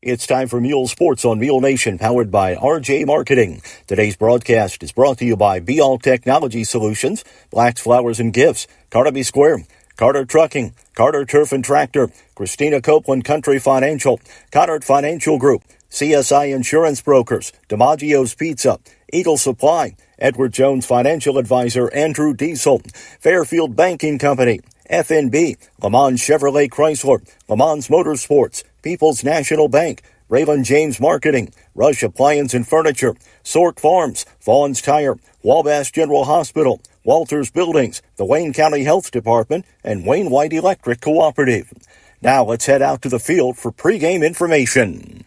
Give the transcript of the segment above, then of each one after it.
It's time for Mule Sports on Mule Nation, powered by RJ Marketing. Today's broadcast is brought to you by Be All Technology Solutions, Blacks, Flowers, and Gifts, Carnaby Square, Carter Trucking, Carter Turf and Tractor, Christina Copeland Country Financial, Connard Financial Group, CSI Insurance Brokers, DiMaggio's Pizza, Eagle Supply, Edward Jones Financial Advisor Andrew Diesel, Fairfield Banking Company, FNB, Le Mans Chevrolet Chrysler, Le Mans Motorsports, People's National Bank, Raymond James Marketing, Rush Appliance and Furniture, Sork Farms, Vaughn's Tire, Wabash General Hospital, Walters Buildings, the Wayne County Health Department, and Wayne White Electric Cooperative. Now let's head out to the field for pregame information.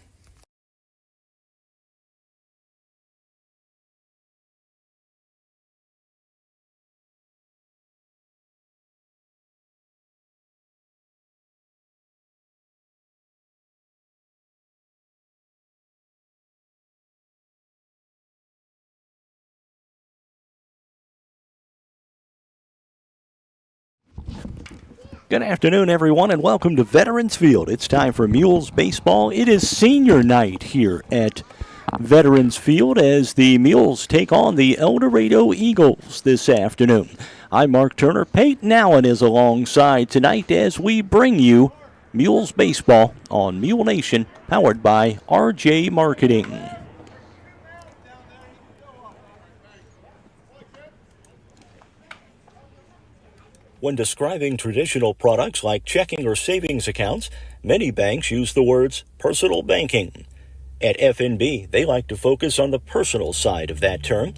Good afternoon, everyone, and welcome to Veterans Field. It's time for Mules baseball. It is senior night here at Veterans Field as the Mules take on the Eldorado Eagles this afternoon. I'm Mark Turner. Peyton Allen is alongside tonight as we bring you Mules baseball on Mule Nation, powered by RJ Marketing. When describing traditional products like checking or savings accounts, many banks use the words personal banking. At FNB, they like to focus on the personal side of that term.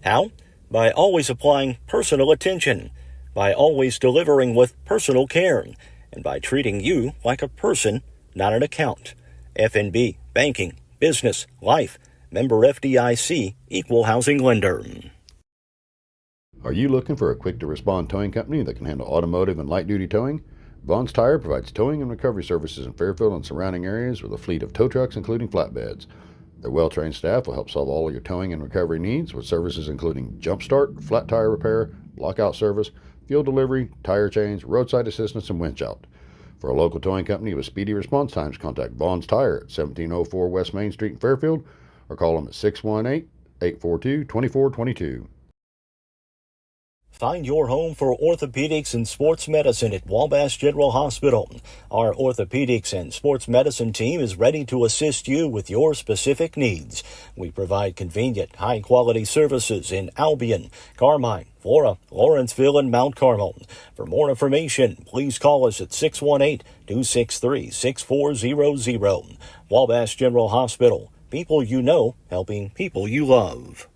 How? By always applying personal attention, by always delivering with personal care, and by treating you like a person, not an account. FNB, banking, business, life, member FDIC, equal housing lender. Are you looking for a quick-to-respond towing company that can handle automotive and light-duty towing? Vaughn's Tire provides towing and recovery services in Fairfield and surrounding areas with a fleet of tow trucks, including flatbeds. Their well-trained staff will help solve all of your towing and recovery needs with services including jump start, flat tire repair, lockout service, fuel delivery, tire change, roadside assistance, and winch out. For a local towing company with speedy response times, contact Vaughn's Tire at 1704 West Main Street in Fairfield or call them at 618-842-2422. Find your home for orthopedics and sports medicine at Wabash General Hospital. Our orthopedics and sports medicine team is ready to assist you with your specific needs. We provide convenient, high-quality services in Albion, Carmine, Flora, Lawrenceville, and Mount Carmel. For more information, please call us at 618-263-6400. Wabash General Hospital. People you know, helping people you love.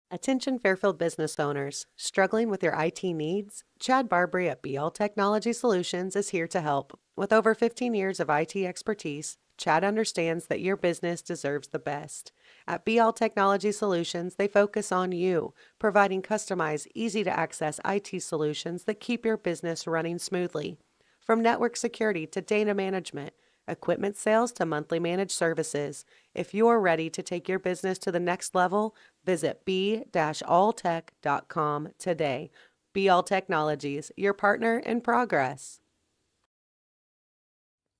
Attention Fairfield business owners. Struggling with your IT needs? Chad Barbary at Be All Technology Solutions is here to help. With over 15 years of IT expertise, Chad understands that your business deserves the best. At Be All Technology Solutions, they focus on you, providing customized, easy-to-access IT solutions that keep your business running smoothly. From network security to data management, equipment sales to monthly managed services. If you're ready to take your business to the next level, visit be-alltech.com today. Be All Technologies, your partner in progress.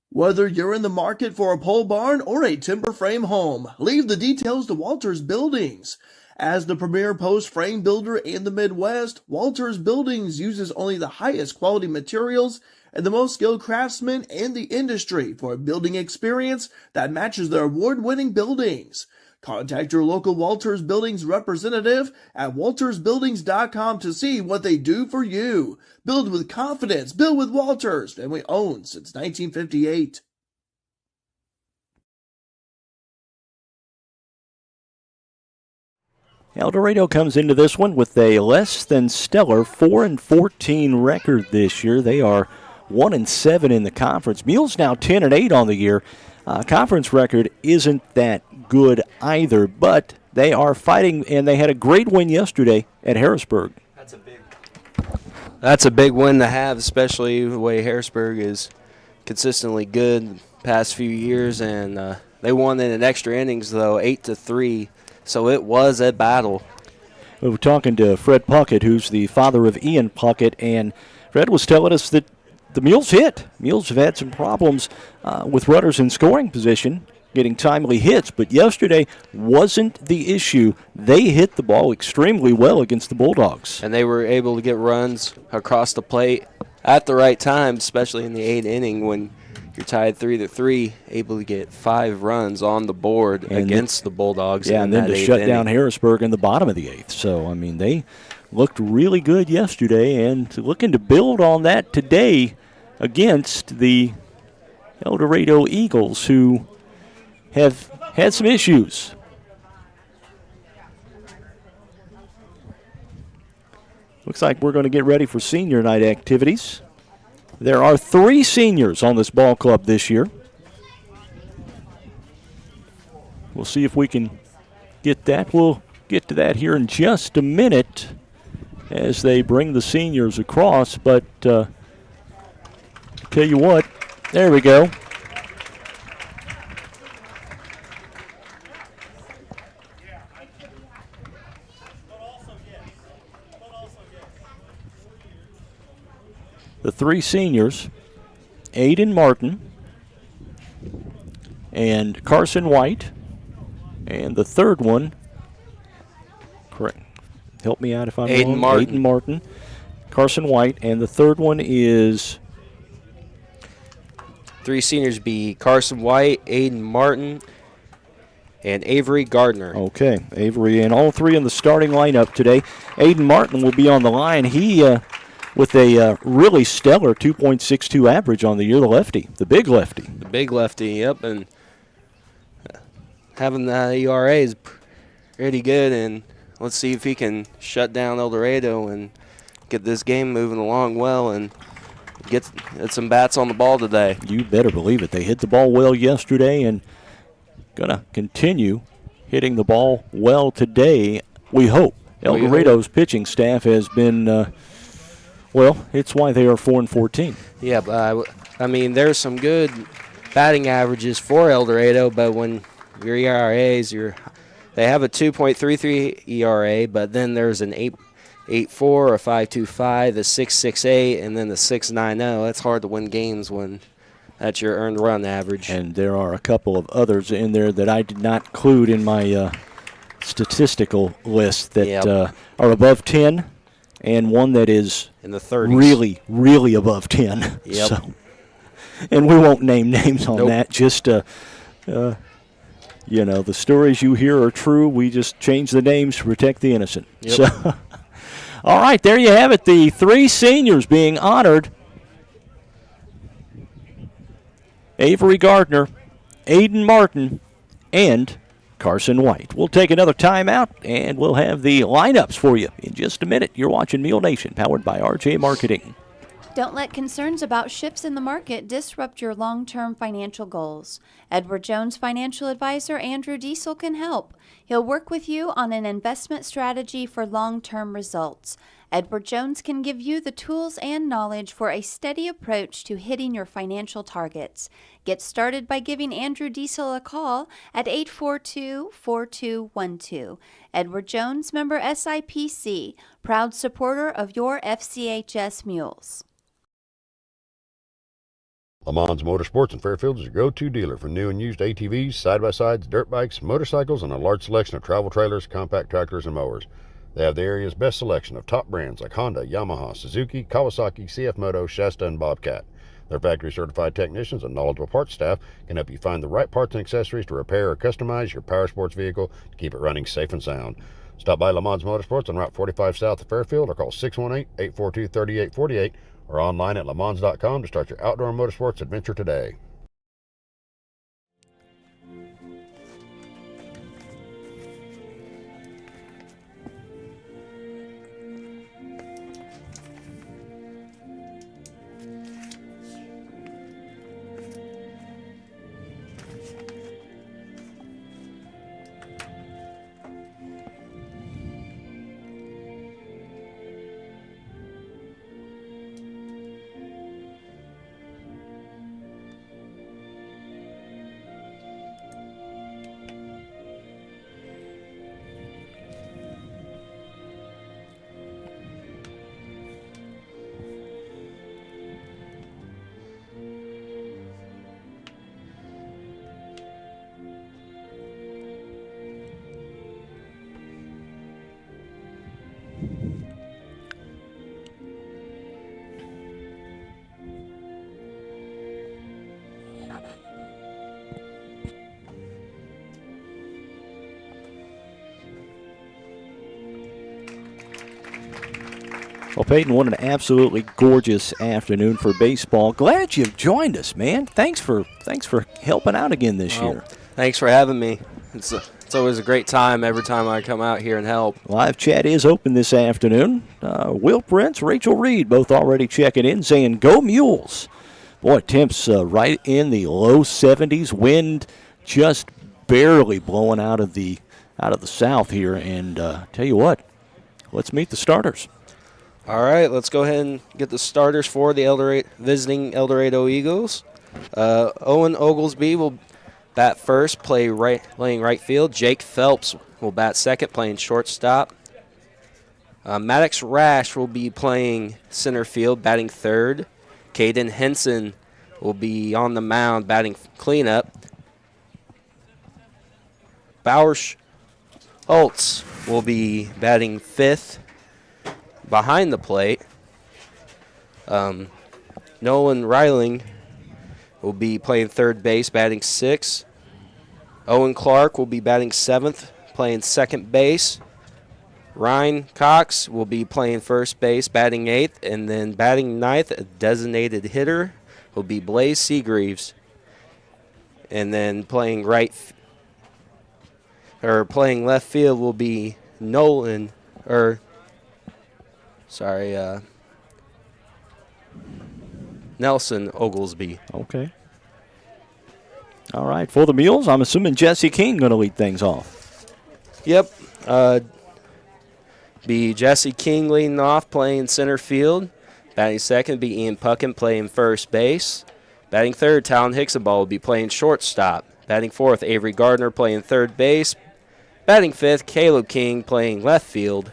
Whether you're in the market for a pole barn or a timber frame home, leave the details to Walters Buildings. As the premier post frame builder in the Midwest, Walters Buildings uses only the highest quality materials and the most skilled craftsmen in the industry for a building experience that matches their award-winning buildings. Contact your local Walters Buildings representative at waltersbuildings.com to see what they do for you. Build with confidence. Build with Walters. Family owned since 1958. Eldorado comes into this one with a less than stellar 4-14 record this year. They are 1-7 in the conference. Mules now 10-8 on the year. Conference record isn't that good either, but they are fighting, and they had a great win yesterday at Harrisburg. That's a big win to have, especially the way Harrisburg is consistently good the past few years, and they won in extra innings though, 8-3. So it was a battle. We were talking to Fred Puckett, who's the father of Ian Puckett, and Fred was telling us that the Mules hit. Mules have had some problems with runners in scoring position, getting timely hits, but yesterday wasn't the issue. They hit the ball extremely well against the Bulldogs. And they were able to get runs across the plate at the right time, especially in the 8th inning when you're tied 3-3, able to get 5 runs on the board against the Bulldogs. Yeah, and then to shut down Harrisburg in the bottom of the 8th. So, I mean, they looked really good yesterday and looking to build on that today against the Eldorado Eagles, who have had some issues. Looks like we're going to get ready for senior night activities. There are 3 seniors on this ball club this year. We'll see if we can get that. We'll get to that here in just a minute as they bring the seniors across. But tell you what, there we go. The 3 seniors, Aiden Martin and Carson White, and the third one, correct, help me out if I'm wrong. Aiden Martin, Carson White, and the third one is? 3 seniors be Carson White, Aiden Martin, and Avery Gardner. Okay, Avery, and all 3 in the starting lineup today. Aiden Martin will be on the line. He with a really stellar 2.62 average on the year, the lefty, the big lefty. The big lefty, yep, and having the ERA is pretty good, and let's see if he can shut down Eldorado and get this game moving along well and get some bats on the ball today. You better believe it. They hit the ball well yesterday and going to continue hitting the ball well today, we hope. Eldorado's pitching staff has been well, it's why they are 4-14. Yeah, but I mean, there's some good batting averages for Eldorado, but when your ERAs, they have a 2.33 ERA, but then there's an 8.84, a 5.25, the 6.68, and then the 6.90. That's hard to win games when that's your earned run average. And there are a couple of others in there that I did not include in my statistical list that are above 10. And one that is in the 30s. Really, really above 10. Yep. So, and we won't name names on that. Just, you know, the stories you hear are true. We just change the names to protect the innocent. Yep. So, all right, there you have it. The 3 seniors being honored. Avery Gardner, Aiden Martin, and Carson White. We'll take another timeout, and we'll have the lineups for you in just a minute. You're watching Mule Nation, powered by RJ Marketing. Don't let concerns about shifts in the market disrupt your long-term financial goals. Edward Jones financial advisor Andrew Diesel can help. He'll work with you on an investment strategy for long-term results. Edward Jones can give you the tools and knowledge for a steady approach to hitting your financial targets. Get started by giving Andrew Diesel a call at 842-4212. Edward Jones, member SIPC, proud supporter of your FCHS Mules. Lamons Motorsports in Fairfield is your go-to dealer for new and used ATVs, side-by-sides, dirt bikes, motorcycles, and a large selection of travel trailers, compact tractors, and mowers. They have the area's best selection of top brands like Honda, Yamaha, Suzuki, Kawasaki, CF Moto, Shasta, and Bobcat. Their factory-certified technicians and knowledgeable parts staff can help you find the right parts and accessories to repair or customize your power sports vehicle to keep it running safe and sound. Stop by Lamons Motorsports on Route 45 south of Fairfield or call 618-842-3848 or online at lamons.com to start your outdoor motorsports adventure today. Well, Peyton, what an absolutely gorgeous afternoon for baseball. Glad you've joined us, man. Thanks for helping out again this year. Thanks for having me. It's always a great time every time I come out here and help. Live chat is open this afternoon. Will Prince, Rachel Reed, both already checking in, saying, "Go Mules." Boy, temps right in the low 70s. Wind just barely blowing out of the south here. And tell you what, let's meet the starters. All right, let's go ahead and get the starters for the visiting Eldorado Eagles. Owen Oglesby will bat first, playing right field. Jake Phelps will bat second, playing shortstop. Maddox Rash will be playing center field, batting third. Caden Henson will be on the mound, batting cleanup. Bowers Holtz will be batting fifth, behind the plate. Nolan Reiling will be playing third base, batting sixth. Owen Clark will be batting seventh, playing second base. Ryan Cox will be playing first base, batting eighth, and then batting ninth, a designated hitter, will be Blaze Seagreaves. And then playing left field will be Nelson Oglesby. Okay. All right, for the Mules, I'm assuming Jesse King going to lead things off. Yep. Be Jesse King leading off, playing center field. Batting second be Ian Puckin, playing first base. Batting third, Talon Hicksaball will be playing shortstop. Batting fourth, Avery Gardner, playing third base. Batting fifth, Caleb King, playing left field.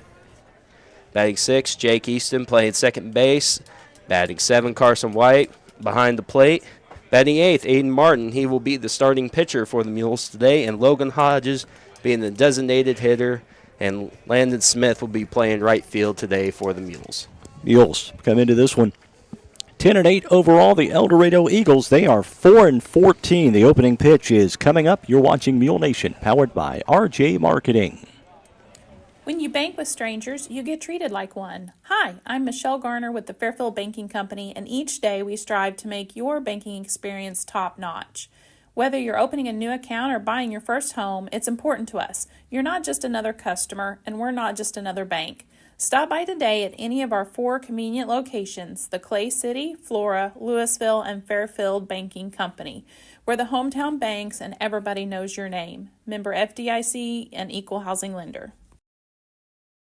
Batting sixth, Jake Easton, playing second base. Batting seventh, Carson White, behind the plate. Batting eighth, Aiden Martin. He will be the starting pitcher for the Mules today. And Logan Hodges being the designated hitter. And Landon Smith will be playing right field today for the Mules. Mules come into this one 10-8 overall. The Eldorado Eagles, they are 4-14. The opening pitch is coming up. You're watching Mule Nation, powered by RJ Marketing. When you bank with strangers, you get treated like one. Hi, I'm Michelle Garner with the Fairfield Banking Company, and each day we strive to make your banking experience top-notch. Whether you're opening a new account or buying your first home, it's important to us. You're not just another customer, and we're not just another bank. Stop by today at any of our 4 convenient locations, the Clay City, Flora, Louisville, and Fairfield Banking Company. We're the hometown banks, and everybody knows your name. Member FDIC and Equal Housing Lender.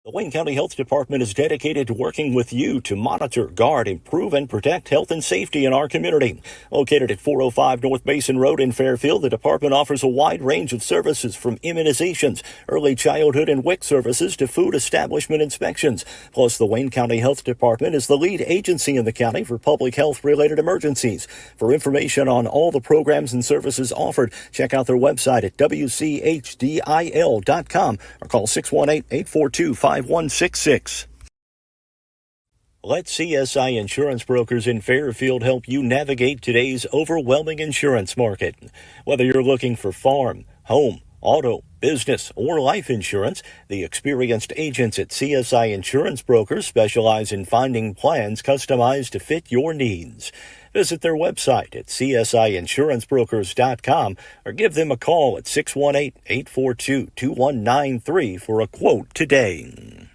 The Wayne County Health Department is dedicated to working with you to monitor, guard, improve, and protect health and safety in our community. Located at 405 North Mason Road in Fairfield, the department offers a wide range of services from immunizations, early childhood and WIC services to food establishment inspections. Plus, the Wayne County Health Department is the lead agency in the county for public health-related emergencies. For information on all the programs and services offered, check out their website at wchdil.com or call 618-842-5166. Let CSI Insurance Brokers in Fairfield help you navigate today's overwhelming insurance market. Whether you're looking for farm, home, auto, business, or life insurance, the experienced agents at CSI Insurance Brokers specialize in finding plans customized to fit your needs. Visit their website at csiinsurancebrokers.com or give them a call at 618-842-2193 for a quote today.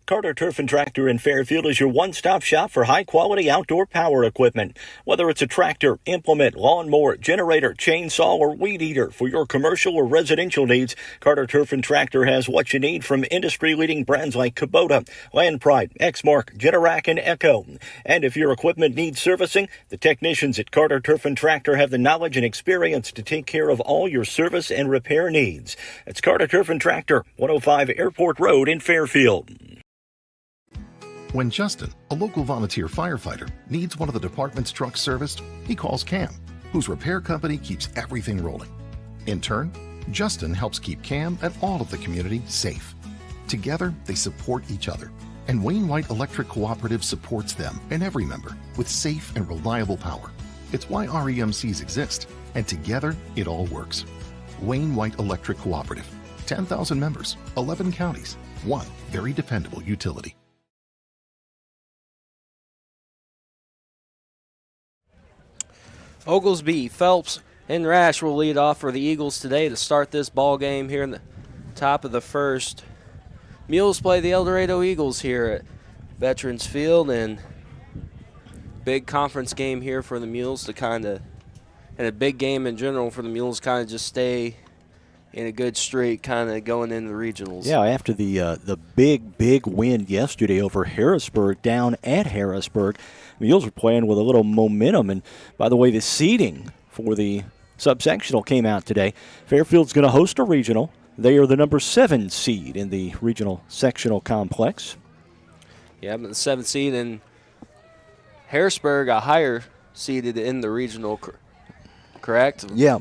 Carter Turf and Tractor in Fairfield is your one-stop shop for high-quality outdoor power equipment. Whether it's a tractor, implement, lawnmower, generator, chainsaw, or weed eater for your commercial or residential needs, Carter Turf and Tractor has what you need from industry-leading brands like Kubota, Land Pride, Exmark, Generac, and Echo. And if your equipment needs servicing, the technicians at Carter Turf and Tractor have the knowledge and experience to take care of all your service and repair needs. It's Carter Turf and Tractor, 105 Airport Road in Fairfield. When Justin, a local volunteer firefighter, needs one of the department's trucks serviced, he calls Cam, whose repair company keeps everything rolling. In turn, Justin helps keep Cam and all of the community safe. Together, they support each other, and Wayne White Electric Cooperative supports them and every member with safe and reliable power. It's why REMCs exist, and together, it all works. Wayne White Electric Cooperative, 10,000 members, 11 counties, one very dependable utility. Oglesby, Phelps, and Rash will lead off for the Eagles today to start this ball game here in the top of the first. Mules play the Eldorado Eagles here at Veterans Field, and big conference game here for the Mules to kind of, and a big game in general for the Mules, kind of just stay in a good streak, kind of going into the regionals. Yeah, after the big win yesterday over Harrisburg down at Harrisburg, Mules are playing with a little momentum. And by the way, the seeding for the subsectional came out today. Fairfield's going to host a regional. They are the number 7 seed in the regional sectional complex. Yeah, but the 7th seed, and Harrisburg a higher seeded in the regional. Correct? Yeah.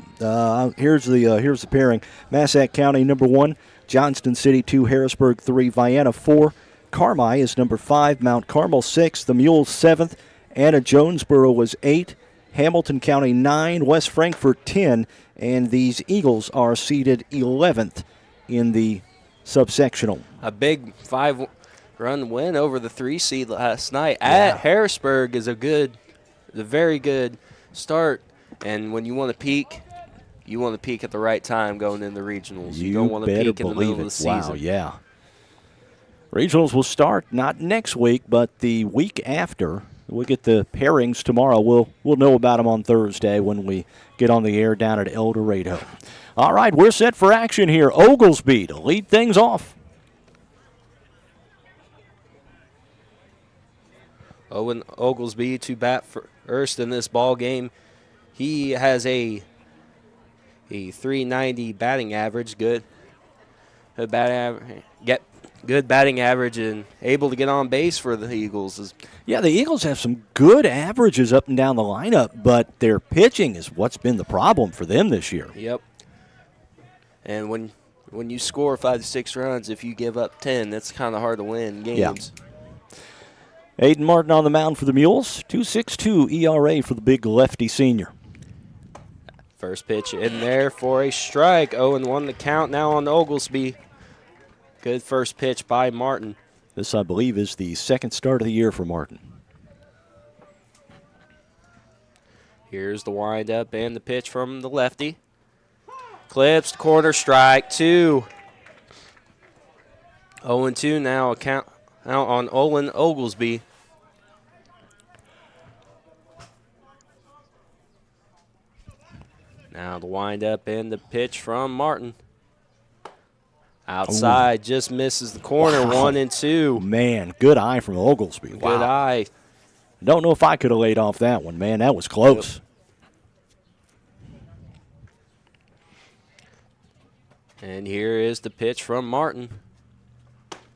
Here's the pairing. Massac County number 1, Johnston City 2, Harrisburg 3, Vienna 4, Carmi is number 5, Mount Carmel 6, the Mules 7th, Anna Jonesboro was 8, Hamilton County 9, West Frankfort 10, and these Eagles are seeded 11th in the subsectional. A big 5-run win over the 3 seed last night at Harrisburg is a very good start. And when you want to peak at the right time going in the regionals. You don't want to peak in the middle of the season. Wow, yeah. Regionals will start not next week, but the week after. We'll get the pairings tomorrow. We'll know about them on Thursday when we get on the air down at Eldorado. All right, we're set for action here. Oglesby to lead things off. Owen Oglesby to bat first in this ball game. He has a 390 batting average, good batting average, and able to get on base for the Eagles. Yeah, the Eagles have some good averages up and down the lineup, but their pitching is what's been the problem for them this year. Yep. And when you score 5 to 6 runs, if you give up 10, that's kind of hard to win games. Yeah. Aiden Martin on the mound for the Mules. 2.62 ERA for the big lefty senior. First pitch in there for a strike. 0-1 the count now on Oglesby. Good first pitch by Martin. This, I believe, is the second start of the year for Martin. Here's the windup and the pitch from the lefty. Clipped, corner, strike 2. 0-2 now a count out on Olin Oglesby. Now the windup and the pitch from Martin. Outside, just misses the corner. Wow. 1-2. Man, good eye from Oglesby. Good Wow. eye. Don't know if I could have laid off that one, man. That was close. And here is the pitch from Martin.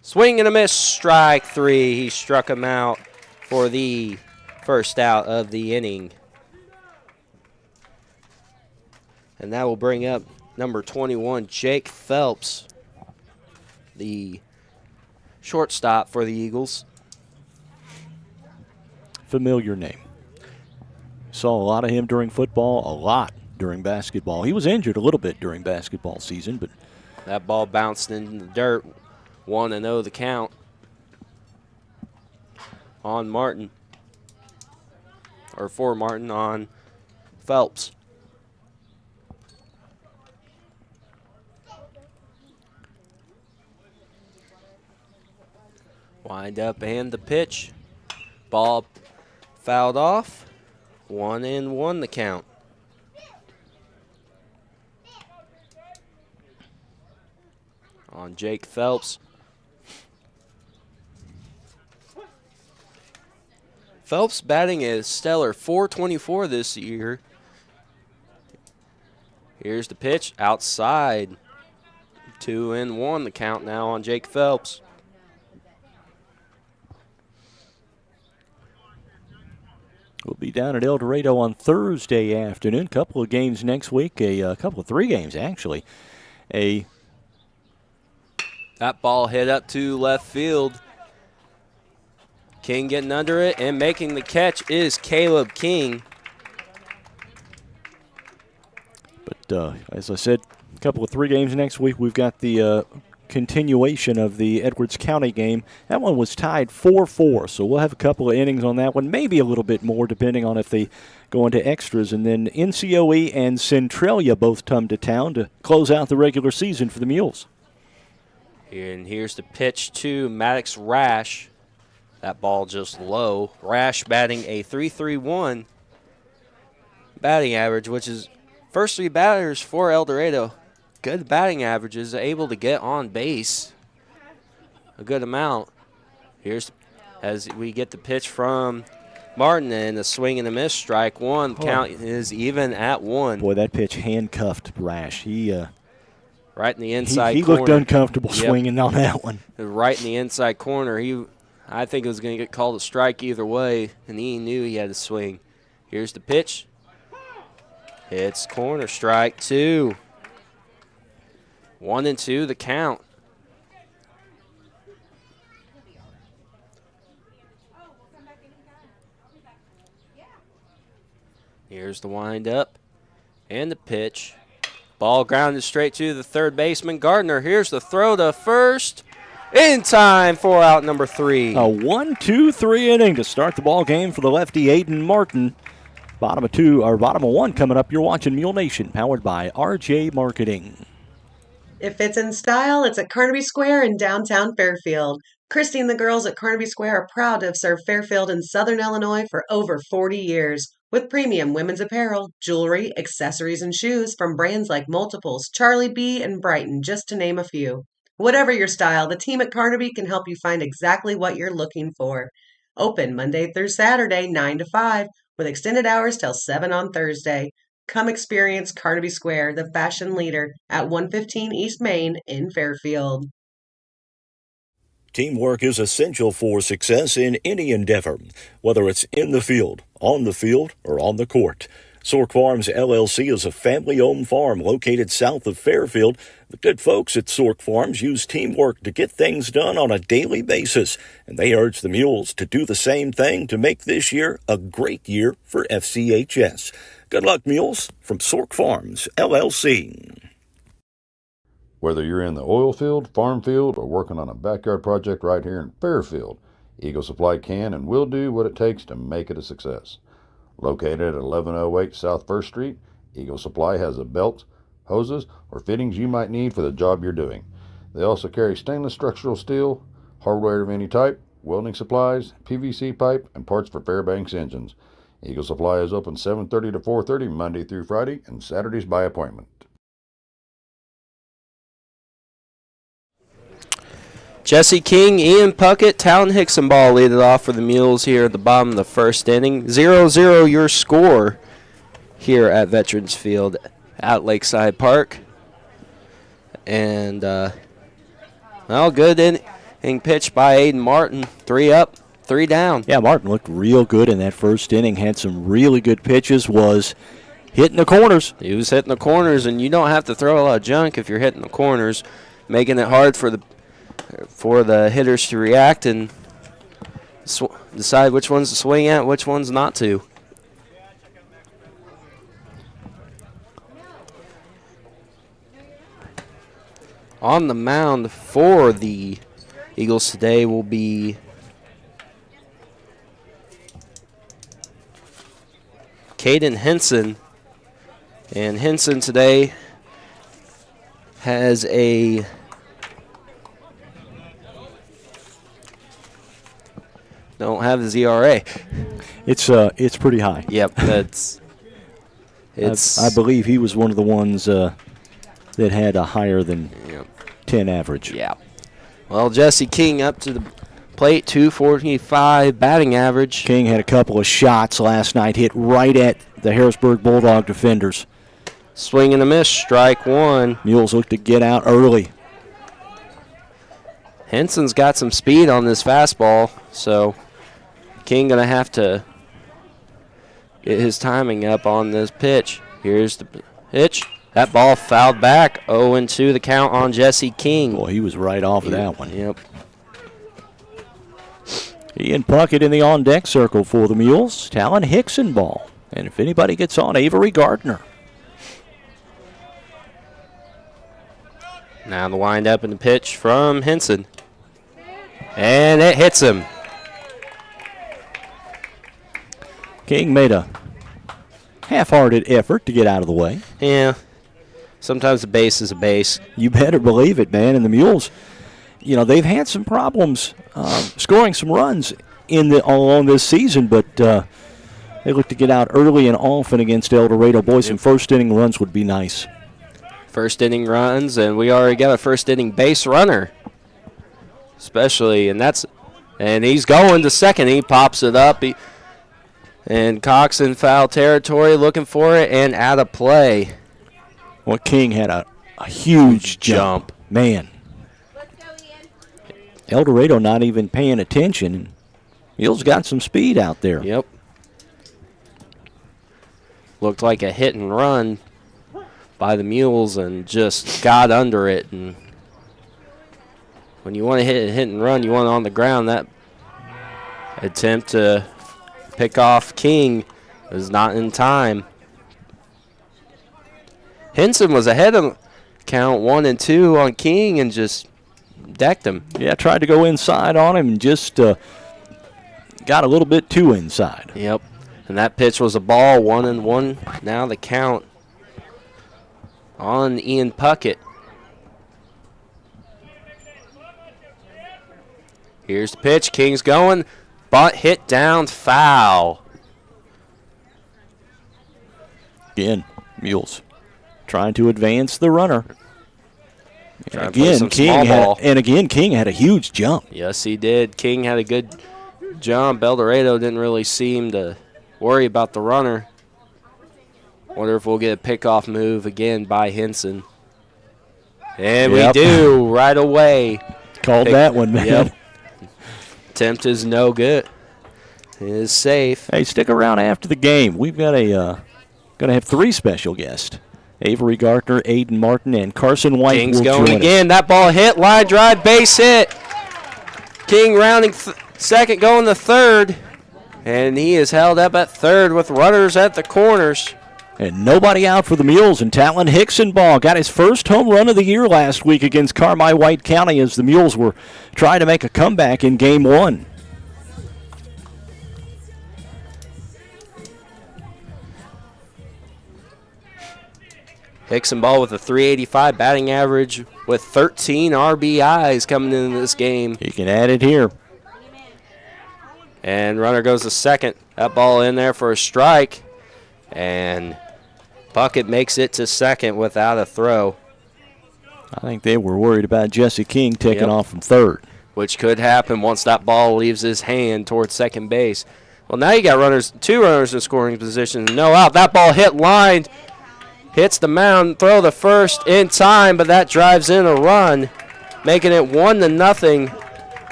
Swing and a miss, strike 3. He struck him out for the first out of the inning. And that will bring up number 21, Jake Phelps, the shortstop for the Eagles. Familiar name. Saw a lot of him during football, a lot during basketball. He was injured a little bit during basketball season, but that ball bounced in the dirt. 1-0 the count on Martin, or for Martin on Phelps. Wind up and the pitch. Ball fouled off. 1-1 the count. On Jake Phelps. Phelps batting a stellar .424 this year. Here's the pitch outside. 2-1 the count now on Jake Phelps. we'll be down at Eldorado on Thursday afternoon. Couple of games next week, a couple of 3 games actually. That ball hit up to left field. King getting under it and making the catch is Caleb King. But as I said, a couple of 3 games next week. We've got the continuation of the Edwards County game. That one was tied 4-4, so we'll have a couple of innings on that one, maybe a little bit more depending on if they go into extras. And then NCOE and Centralia both come to town to close out the regular season for the Mules. And here's the pitch to Maddox Rash. That ball just low. Rash batting a .331 batting average, which is first three batters for Eldorado. Good batting averages, able to get on base a good amount. Here's as we get the pitch from Martin, and a swing and a miss, strike one. Count is even at one. Boy, that pitch handcuffed Rash. Right in the inside he corner. Looked uncomfortable swinging on that one. Right in the inside corner. I think it was going to get called a strike either way, and he knew he had to swing. Here's the pitch. It's corner, strike two. 1-2 the count. Here's the windup and the pitch. Ball grounded straight to the third baseman, Gardner. Here's the throw to first. In time for out number 3. A 1-2-3 inning to start the ball game for the lefty Aiden Martin. Bottom of one coming up. You're watching Mule Nation, powered by RJ Marketing. If it's in style, it's at Carnaby Square in downtown Fairfield. Christy and the girls at Carnaby Square are proud to have served Fairfield and Southern Illinois for over 40 years. With premium women's apparel, jewelry, accessories, and shoes from brands like Multiples, Charlie B, and Brighton, just to name a few. Whatever your style, the team at Carnaby can help you find exactly what you're looking for. Open Monday through Saturday, 9 to 5, with extended hours till 7 on Thursday. Come experience Carnaby Square, the fashion leader, at 115 East Main in Fairfield. Teamwork is essential for success in any endeavor, whether it's in the field, on the court. Sork Farms LLC is a family-owned farm located south of Fairfield. The good folks at Sork Farms use teamwork to get things done on a daily basis, and they urge the Mules to do the same thing to make this year a great year for FCHS. Good luck, Mules, from Sork Farms LLC. Whether you're in the oil field, farm field, or working on a backyard project right here in Fairfield, Eagle Supply can and will do what it takes to make it a success. Located at 1108 South 1st Street, Eagle Supply has the belts, hoses, or fittings you might need for the job you're doing. They also carry stainless structural steel, hardware of any type, welding supplies, PVC pipe, and parts for Fairbanks engines. Eagle Supply is open 7:30 to 4:30 Monday through Friday and Saturdays by appointment. Jesse King, Ian Puckett, Talon Hickson ball lead it off for the Mules here at the bottom of the first inning. 0-0 your score here at Veterans Field at Lakeside Park. And, good inning pitch by Aiden Martin. 3 up, 3 down. Yeah, Martin looked real good in that first inning, had some really good pitches, was hitting the corners. He was hitting the corners, and you don't have to throw a lot of junk if you're hitting the corners, making it hard for the hitters to react and decide which ones to swing at, which ones not to. On the mound for the Eagles today will be Caden Henson. And Henson today has a don't have the ZRA. It's pretty high. Yep, I believe he was one of the ones that had a higher than 10 average. Yeah. Well, Jesse King up to the plate, 245 batting average. King had a couple of shots last night, hit right at the Harrisburg Bulldog defenders. Swing and a miss, strike one. Mules look to get out early. Henson's got some speed on this fastball, so King going to have to get his timing up on this pitch. Here's the pitch. That ball fouled back. 0-2 the count on Jesse King. Boy, he was right off of that one. Yep. Ian Puckett in the on-deck circle for the Mules. Talon Hickson ball. And if anybody gets on, Avery Gardner. Now the windup and the pitch from Henson. And it hits him. King made a half-hearted effort to get out of the way. Yeah. Sometimes a base is a base. You better believe it, man. And the Mules, they've had some problems scoring some runs along this season, but they look to get out early and often against Eldorado. Boy, some first-inning runs would be nice. First inning runs, and we already got a first inning base runner. Especially, and he's going to second. He pops it up. And Cox in foul territory looking for it and out of play. Well, King had a huge jump. Man. Eldorado not even paying attention. Mules got some speed out there. Yep. Looked like a hit and run by the Mules and just got under it. And when you want to hit and run, you want it on the ground. That attempt to pick off King is not in time. Henson was ahead of count 1 and 2 on King and just decked him. Yeah, tried to go inside on him and just got a little bit too inside. Yep. And that pitch was a ball, 1-1. Now the count on Ian Puckett. Here's the pitch. King's going. Bunt hit down, foul. Again, Mules trying to advance the runner. Again, King had a huge jump. Yes, he did. King had a good jump. Eldorado didn't really seem to worry about the runner. Wonder if we'll get a pickoff move again by Henson. And we do right away. Called that one, man. Yep. Attempt is no good. It is safe. Hey, stick around after the game. We've got going to have 3 special guests. Avery Gardner, Aiden Martin, and Carson White. King's will going join again. us. That ball hit, line drive, base hit. King rounding second, going to third. And he is held up at third with runners at the corners. And nobody out for the Mules. And Talon Hickson ball got his first home run of the year last week against Carmi White County as the Mules were trying to make a comeback in Game 1. Hickson ball with a .385 batting average with 13 RBIs coming into this game. He can add it here. And runner goes to second. That ball in there for a strike. And Puckett makes it to second without a throw. I think they were worried about Jesse King taking off from third. Which could happen once that ball leaves his hand towards second base. Well, now you got 2 runners in scoring position. No out. That ball hit lined. Hits the mound, throw the first in time, but that drives in a run, making it 1-0.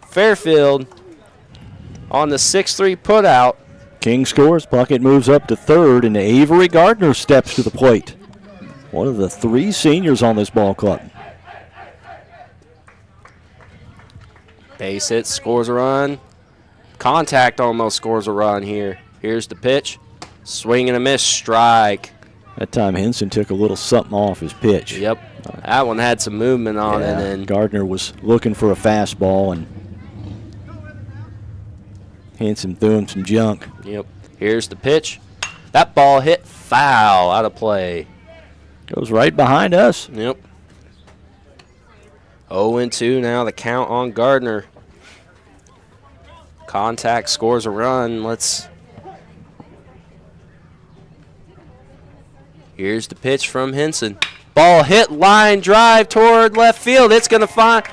Fairfield on the 6-3 putout. King scores, Puckett moves up to third, and Avery Gardner steps to the plate. One of the 3 seniors on this ball club. Base hit, scores a run. Contact almost scores a run here. Here's the pitch. Swing and a miss, strike. That time Henson took a little something off his pitch. Yep. That one had some movement on it. And Gardner was looking for a fastball, and Henson threw him some junk. Yep. Here's the pitch. That ball hit foul, out of play. Goes right behind us. Yep. 0-2 now, the count on Gardner. Contact scores a run. Here's the pitch from Henson. Ball hit, line drive toward left field. It's going to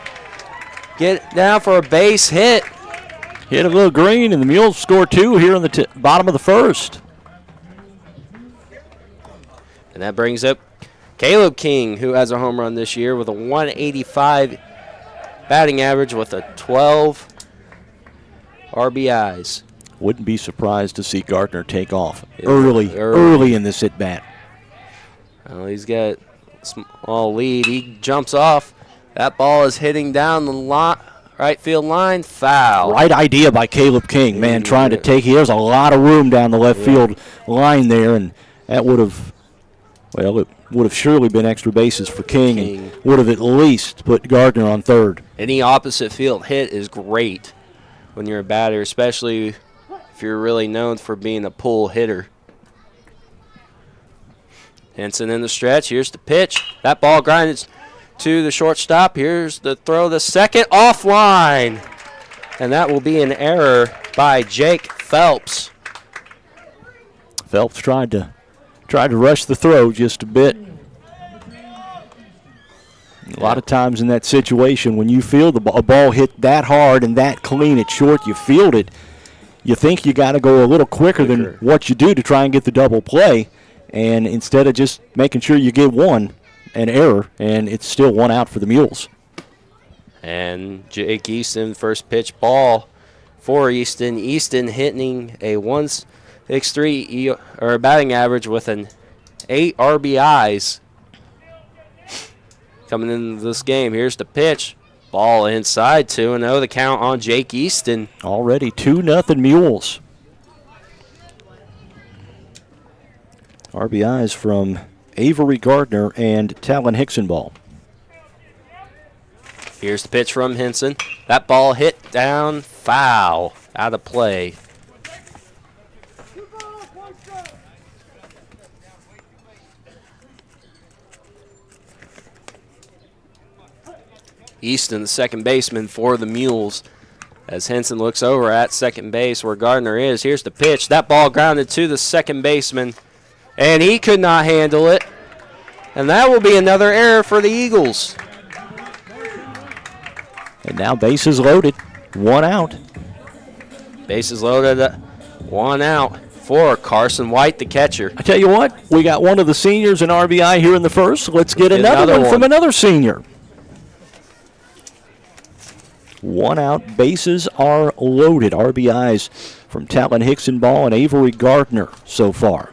get down for a base hit. Hit a little green, and the Mules score 2 here in the bottom of the first. And that brings up Caleb King, who has a home run this year with a .185 batting average with a 12 RBIs. Wouldn't be surprised to see Gardner take off early in this at-bat. Well, he's got a small lead. He jumps off. That ball is hitting down the right field line. Foul. Right idea by Caleb King, man, trying to take. There's a lot of room down the left field line there, and that would have Well, it would have surely been extra bases for King. And would have at least put Gardner on third. Any opposite field hit is great when you're a batter, especially if you're really known for being a pull hitter. Henson in the stretch. Here's the pitch. That ball grinded to the shortstop. Here's the throw. The second offline. And that will be an error by Jake Phelps. Phelps tried to rush the throw just a bit. A lot of times in that situation, when you feel a ball hit that hard and that clean at short, you field it, you think you got to go a little quicker than what you do to try and get the double play. And instead of just making sure you get an error, and it's still 1 out for the Mules. And Jake Easton, first pitch ball for Easton. Easton hitting a 1.63 or batting average with an 8 RBIs coming into this game. Here's the pitch. Ball inside, 2-0. The count on Jake Easton. Already 2-0 Mules. RBIs from Avery Gardner and Talon Hicksonball. Here's the pitch from Henson. That ball hit down, foul, out of play. Easton, the second baseman for the Mules, as Henson looks over at second base where Gardner is. Here's the pitch. That ball grounded to the second baseman, and he could not handle it. And that will be another error for the Eagles. And now bases loaded, 1 out. Bases loaded, 1 out for Carson White, the catcher. I tell you what, we got one of the seniors in RBI here in the first. Let's get another one from another senior. 1 out, bases are loaded. RBIs from Talon Hicksonball and Avery Gardner so far.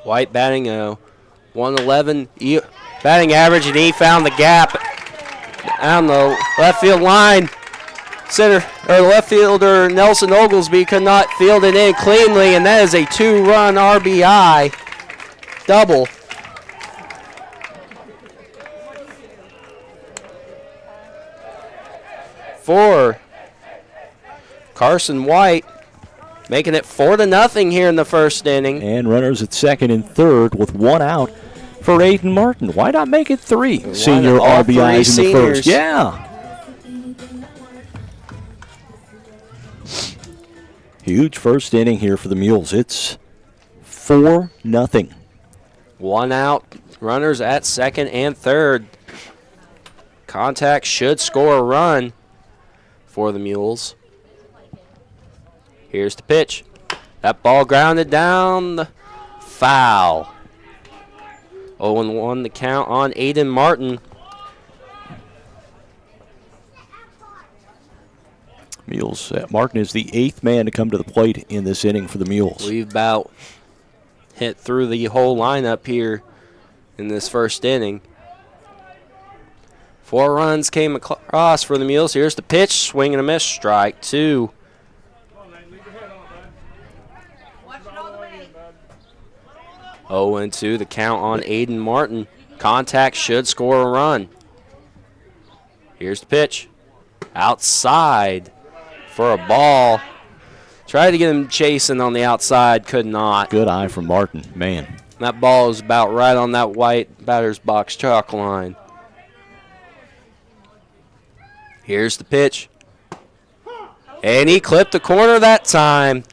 White batting a 111 batting average, and he found the gap on the left field line. Left fielder Nelson Oglesby could not field it in cleanly, and that is a 2-run RBI double. For Carson White, making it 4-0 here in the first inning. And runners at second and third with 1 out for Aiden Martin. Why not make it 3 senior RBIs in the first? Yeah. Huge first inning here for the Mules. It's 4-0. 1 out, runners at second and third. Contact should score a run for the Mules. Here's the pitch. That ball grounded down, the foul. 0-1 the count on Aiden Martin. Mules. Martin is the 8th man to come to the plate in this inning for the Mules. We've about hit through the whole lineup here in this first inning. 4 runs came across for the Mules. Here's the pitch, swing and a miss, strike 2. Oh, and 2 the count on Aiden Martin. Contact should score a run. Here's the pitch. Outside for a ball. Tried to get him chasing on the outside, could not. Good eye from Martin, man. That ball is about right on that white batter's box chalk line. Here's the pitch. And he clipped the corner that time.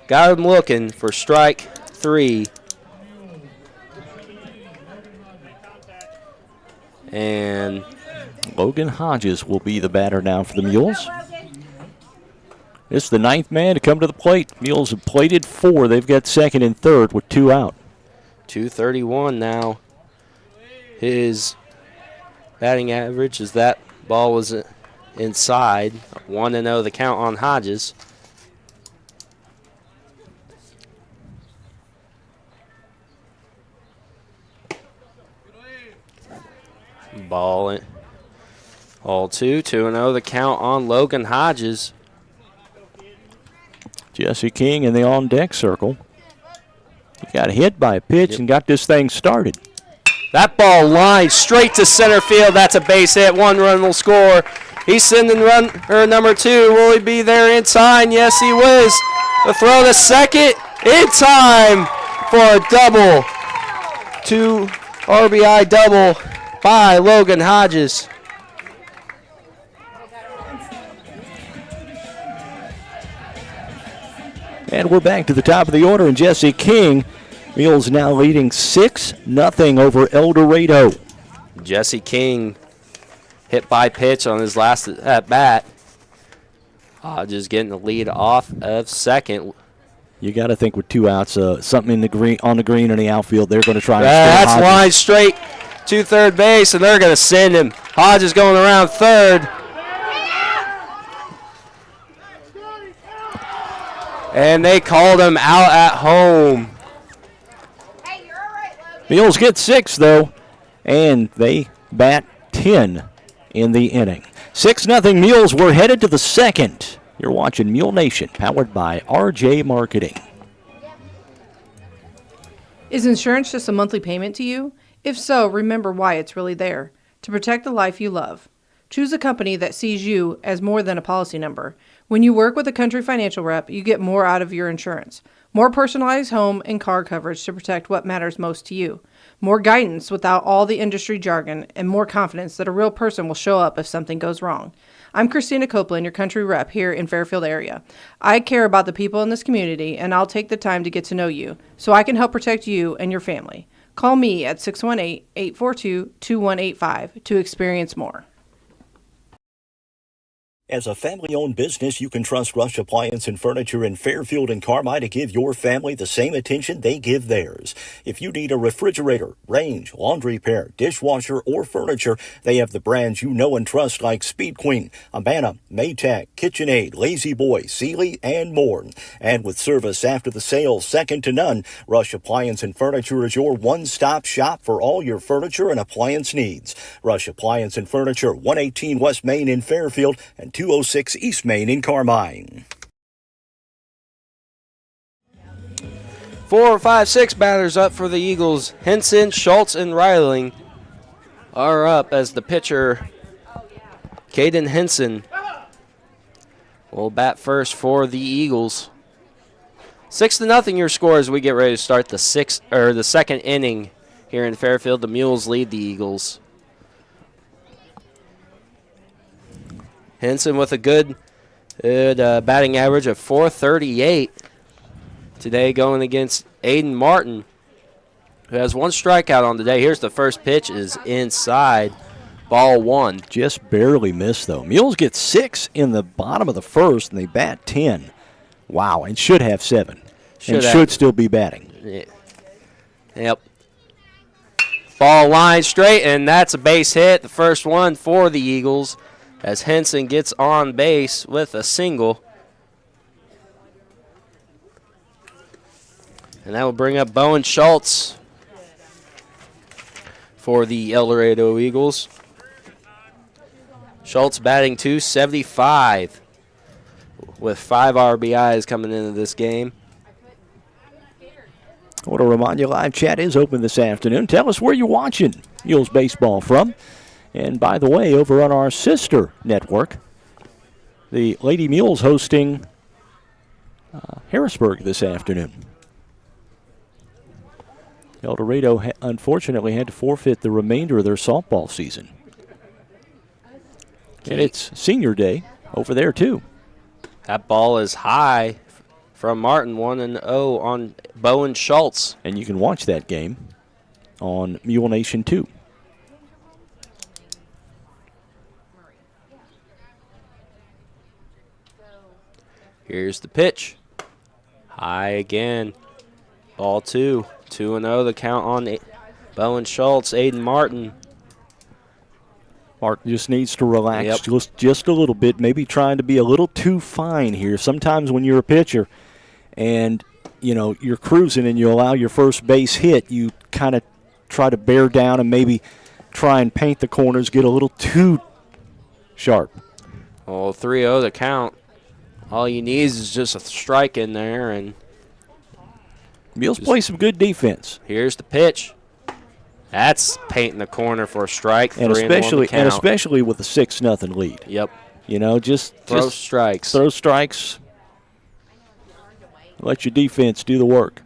Got him looking for strike 3. And Logan Hodges will be the batter now for the Mules. This is the 9th man to come to the plate. Mules have plated 4. They've got second and third with 2 out. 231 now. His batting average as that ball was inside. 1-0 the count on Hodges. Ball in. All 2-0 the count on Logan Hodges. Jesse King in the on-deck circle. He got hit by a pitch and got this thing started. That ball lined straight to center field. That's a base hit. 1 run will score. He's sending runner number 2. Will he be there in time? Yes, he was. The throw to second in time for a double. 2 RBI double by Logan Hodges. And we're back to the top of the order, and Jesse King, Mules now leading 6-0 over Eldorado. Jesse King hit by pitch on his last at bat. Just getting the lead off of second. You got to think with 2 outs, something in the green on the green in the outfield, they're going to try. That's lined straight to third base, and they're going to send him. Hodges going around third. And they called him out at home. Mules get 6, though, and they bat 10 in the inning. 6-0 Mules. We're headed to the second. You're watching Mule Nation, powered by RJ Marketing. Is insurance just a monthly payment to you? If so, remember why it's really there. To protect the life you love. Choose a company that sees you as more than a policy number. When you work with a Country Financial rep, you get more out of your insurance. More personalized home and car coverage to protect what matters most to you. More guidance without all the industry jargon, and more confidence that a real person will show up if something goes wrong. I'm Christina Copeland, your Country rep here in Fairfield area. I care about the people in this community, and I'll take the time to get to know you so I can help protect you and your family. Call me at 618-842-2185 to experience more. As a family-owned business, you can trust Rush Appliance and Furniture in Fairfield and Carmi to give your family the same attention they give theirs. If you need a refrigerator, range, laundry pair, dishwasher, or furniture, they have the brands you know and trust like Speed Queen, Amana, Maytag, KitchenAid, Lazy Boy, Sealy, and more. And with service after the sale second to none, Rush Appliance and Furniture is your one-stop shop for all your furniture and appliance needs. Rush Appliance and Furniture, 118 West Main in Fairfield and 206 East Main in Carmine. 4, 5, 6 batters up for the Eagles. Henson, Schultz, and Reiling are up as the pitcher, Caden Henson, will bat first for the Eagles. 6-0 your score as we get ready to start the second inning here in Fairfield. The Mules lead the Eagles. Henson with a good batting average of .438 today, going against Aiden Martin, who has 1 strikeout on the day. Here's the first pitch, is inside, ball 1. Just barely missed, though. Mules get 6 in the bottom of the first, and they bat 10. Wow, and should have 7. Should still be batting. Yeah. Yep. Ball line straight, and that's a base hit, the first one for the Eagles, as Henson gets on base with a single. And that will bring up Bowen Schultz for the Eldorado Eagles. Schultz batting .275 with 5 RBIs coming into this game. I want to remind you, live chat is open this afternoon. Tell us where you're watching Mules baseball from. And by the way, over on our sister network, the Lady Mules hosting Harrisburg this afternoon. Eldorado unfortunately had to forfeit the remainder of their softball season. And it's senior day over there, too. That ball is high from Martin, 1-0 on Bowen Schultz. And you can watch that game on Mule Nation 2. Here's the pitch. High again. Ball 2. 2-0 the count on Bowen Schultz. Aiden Martin. Martin just needs to relax just a little bit, maybe trying to be a little too fine here. Sometimes when you're a pitcher and, you know, you're cruising and you allow your first base hit, you kind of try to bear down and maybe try and paint the corners, get a little too Sharp. Oh, 3-0 the count. All you need is just a strike in there, and Mules play some good defense. here's the pitch. That's painting the corner for a strike. And 3-1 the count. especially with a 6-0 lead. Yep. Just Throw strikes. Throw strikes. Let your defense do the work.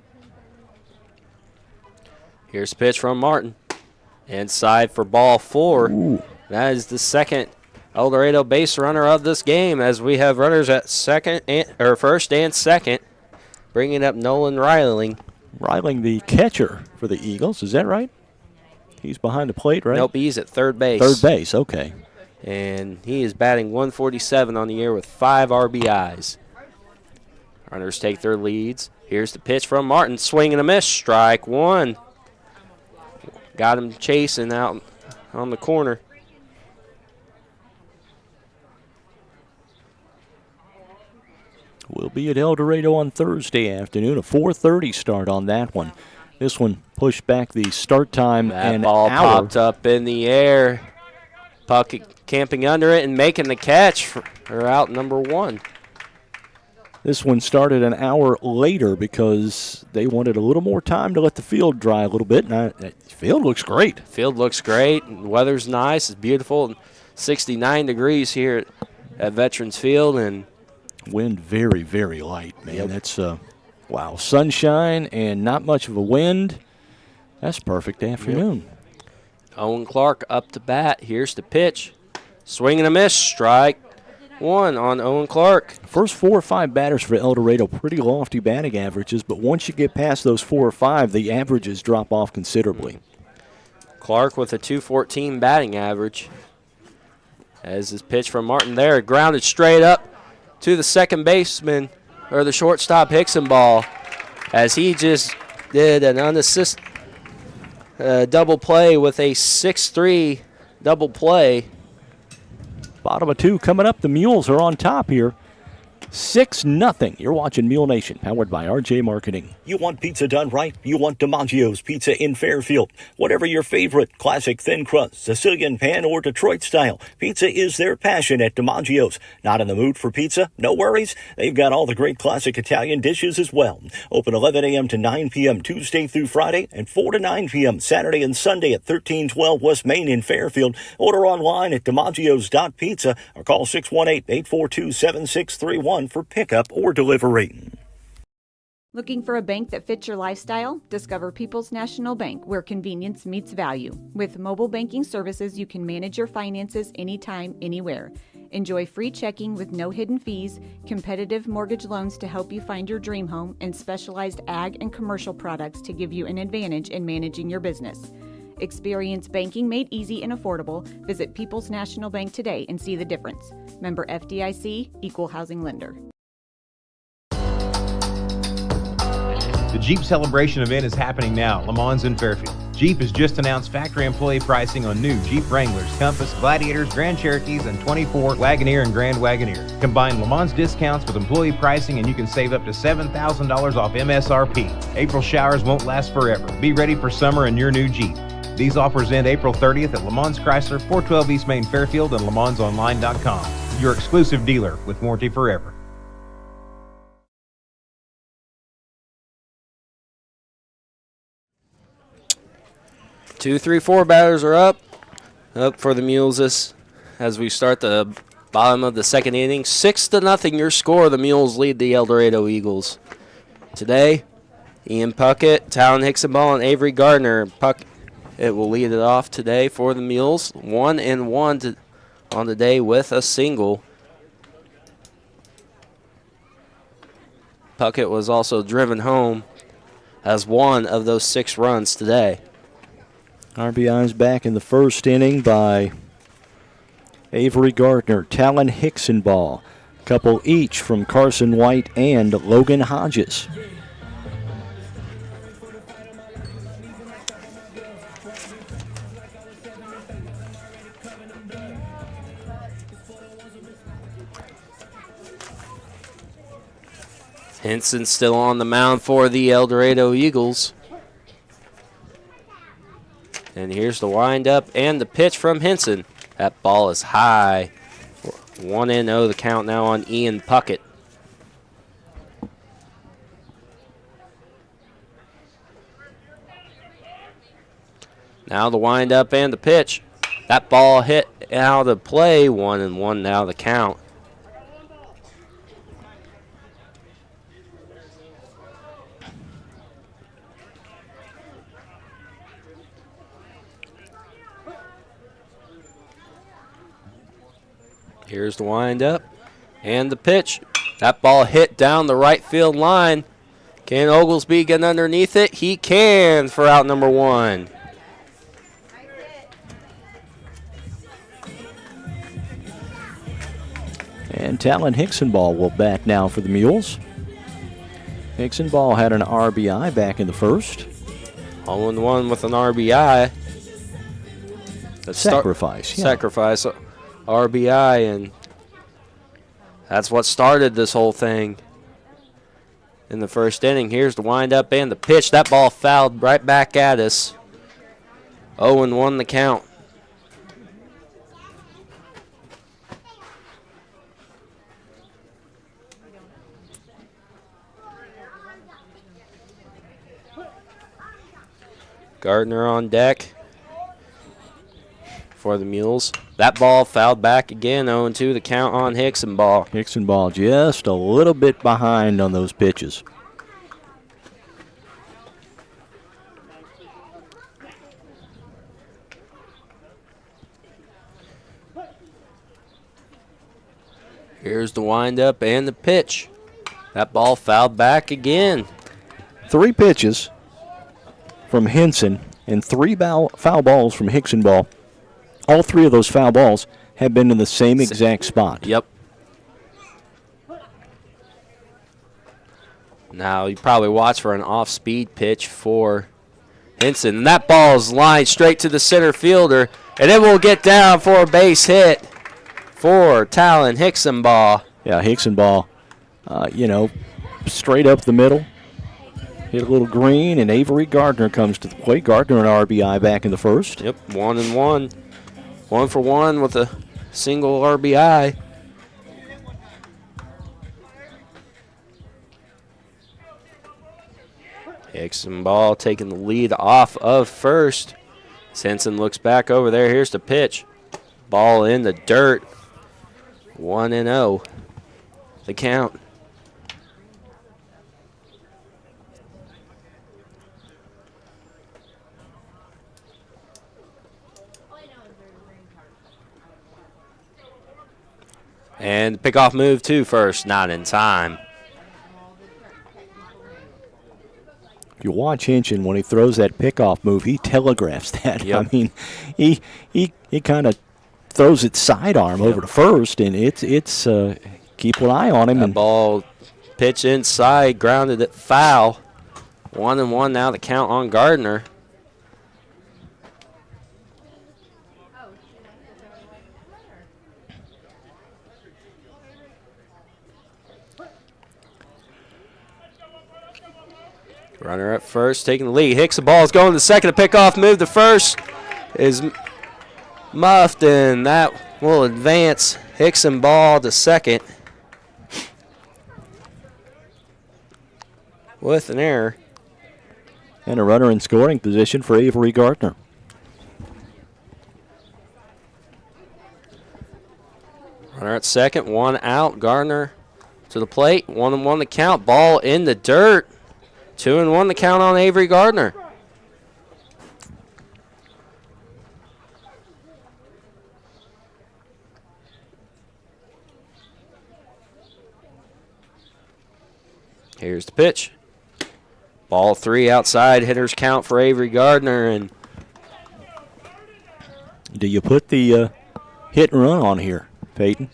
Here's a pitch from Martin. Inside for ball 4. Ooh. That is the second Eldorado base runner of this game, as we have runners at first and second. Bringing up Nolan Riling. Riling, the catcher for the Eagles. Is that right? He's behind the plate, right? Nope, he's at third base. Third base, okay. And he is batting 147 on the year with 5 RBIs. Runners take their leads. Here's the pitch from Martin. Swing and a miss. Strike 1. Got him chasing out on the corner. We'll be at Eldorado on Thursday afternoon. A 4:30 start on that one. This one pushed back the start time That an ball hour. popped up in the air. Puck camping under it and making the catch for out number 1. This one started an hour later because they wanted a little more time to let the field dry a little bit. And the field looks great. Field looks great. Weather's nice. It's beautiful. 69 degrees here at Veterans Field. And wind very, very light, man. Yep. That's, wow, sunshine and not much of a wind. That's perfect afternoon. Yep. Owen Clark up to bat. Here's the pitch. Swing and a miss. Strike 1 on Owen Clark. First 4 or 5 batters for Eldorado, pretty lofty batting averages, but once you get past those 4 or 5, the averages drop off considerably. Clark with a .214 batting average. As his pitch from Martin there, grounded straight up to the second baseman, or the shortstop Hickson ball, as he just did an unassisted double play with a 6-3 double play. Bottom of 2 coming up. The Mules are on top here. 6-0. You're watching Mule Nation, powered by RJ Marketing. You want pizza done right? You want DiMaggio's Pizza in Fairfield. Whatever your favorite, classic thin crust, Sicilian pan, or Detroit style, pizza is their passion at DiMaggio's. Not in the mood for pizza? No worries. They've got all the great classic Italian dishes as well. Open 11 a.m. to 9 p.m. Tuesday through Friday, and 4 to 9 p.m. Saturday and Sunday at 1312 West Main in Fairfield. Order online at DiMaggio's.pizza or call 618-842-7631 for pickup or delivery. Looking for a bank that fits your lifestyle? Discover People's National Bank, where convenience meets value. With mobile banking services, you can manage your finances anytime, anywhere. Enjoy free checking with no hidden fees, competitive mortgage loans to help you find your dream home, and specialized ag and commercial products to give you an advantage in managing your business. Experience banking made easy and affordable. Visit People's National Bank today and see the difference. Member FDIC, Equal Housing Lender. The Jeep Celebration event is happening now, Le Mans in Fairfield. Jeep has just announced factory employee pricing on new Jeep Wranglers, Compass, Gladiators, Grand Cherokees, and 24 Wagoneer and Grand Wagoneer. Combine Le Mans discounts with employee pricing and you can save up to $7,000 off MSRP. April showers won't last forever. Be ready for summer in your new Jeep. These offers end April 30th at Le Mans Chrysler, 412 East Main Fairfield, and LeMansOnline.com. Your exclusive dealer with warranty forever. 2, 3, 4 batters are up for the Mules as we start the bottom of the second inning. 6-0 your score. The Mules lead the Eldorado Eagles. Today, Ian Puckett, Talon Hicksonball, and Avery Gardner. Puckett will lead it off today for the Mules. 1-1 on the day with a single. Puckett was also driven home as one of those 6 runs today. RBIs back in the first inning by Avery Gardner, Talon Hicksonball, a couple each from Carson White and Logan Hodges. Henson still on the mound for the Eldorado Eagles. And here's the windup and the pitch from Henson. That ball is high 1-0 the count now on Ian Puckett. Now the windup and the pitch. That ball hit out of play. 1-1 now the count. Here's the windup and the pitch. That ball hit down the right field line. Can Oglesby get underneath it? He can for out number 1. And Talon Hicksonball will bat now for the Mules. Hicksonball had an RBI back in the first. 0-1 with an RBI. Sacrifice. Sacrifice RBI, and that's what started this whole thing in the first inning. Here's the windup and the pitch. That ball fouled right back at us. 0-1 the count. Gardner on deck for the Mules. That ball fouled back again. 0-2 the count on Hicksonball. Hicksonball just a little bit behind on those pitches. Here's the windup and the pitch. That ball fouled back again. 3 pitches from Henson and 3 foul balls from Hicksonball. All 3 of those foul balls have been in the same exact spot. Yep. Now you probably watch for an off-speed pitch for Henson. And that ball is lined straight to the center fielder, and it will get down for a base hit for Talon Hicksonball. Yeah, Hicksonball, straight up the middle. Hit a little green, and Avery Gardner comes to the plate. Gardner an RBI back in the first. Yep, 1-1. 1 for 1 with a single RBI. Hicksonball taking the lead off of first. Henson looks back over there. Here's the pitch. Ball in the dirt. 1-0. The count. And pickoff move to first, not in time. You watch Hinchin when he throws that pickoff move, he telegraphs that. Yep. I mean, he kind of throws it sidearm over to first, and it's keep an eye on him. That and ball pitch inside, grounded it foul. 1-1 now the count on Gardner. Runner at first, taking the lead. Hicksonball is going to second. A pickoff move to first is muffed, and that will advance Hicksonball to second with an error. And a runner in scoring position for Avery Gardner. Runner at second, 1 out. Gardner to the plate. 1-1 the count. Ball in the dirt. 2-1 the count on Avery Gardner. Here's the pitch. Ball 3 outside. Hitters count for Avery Gardner. And do you put the hit and run on here, Peyton?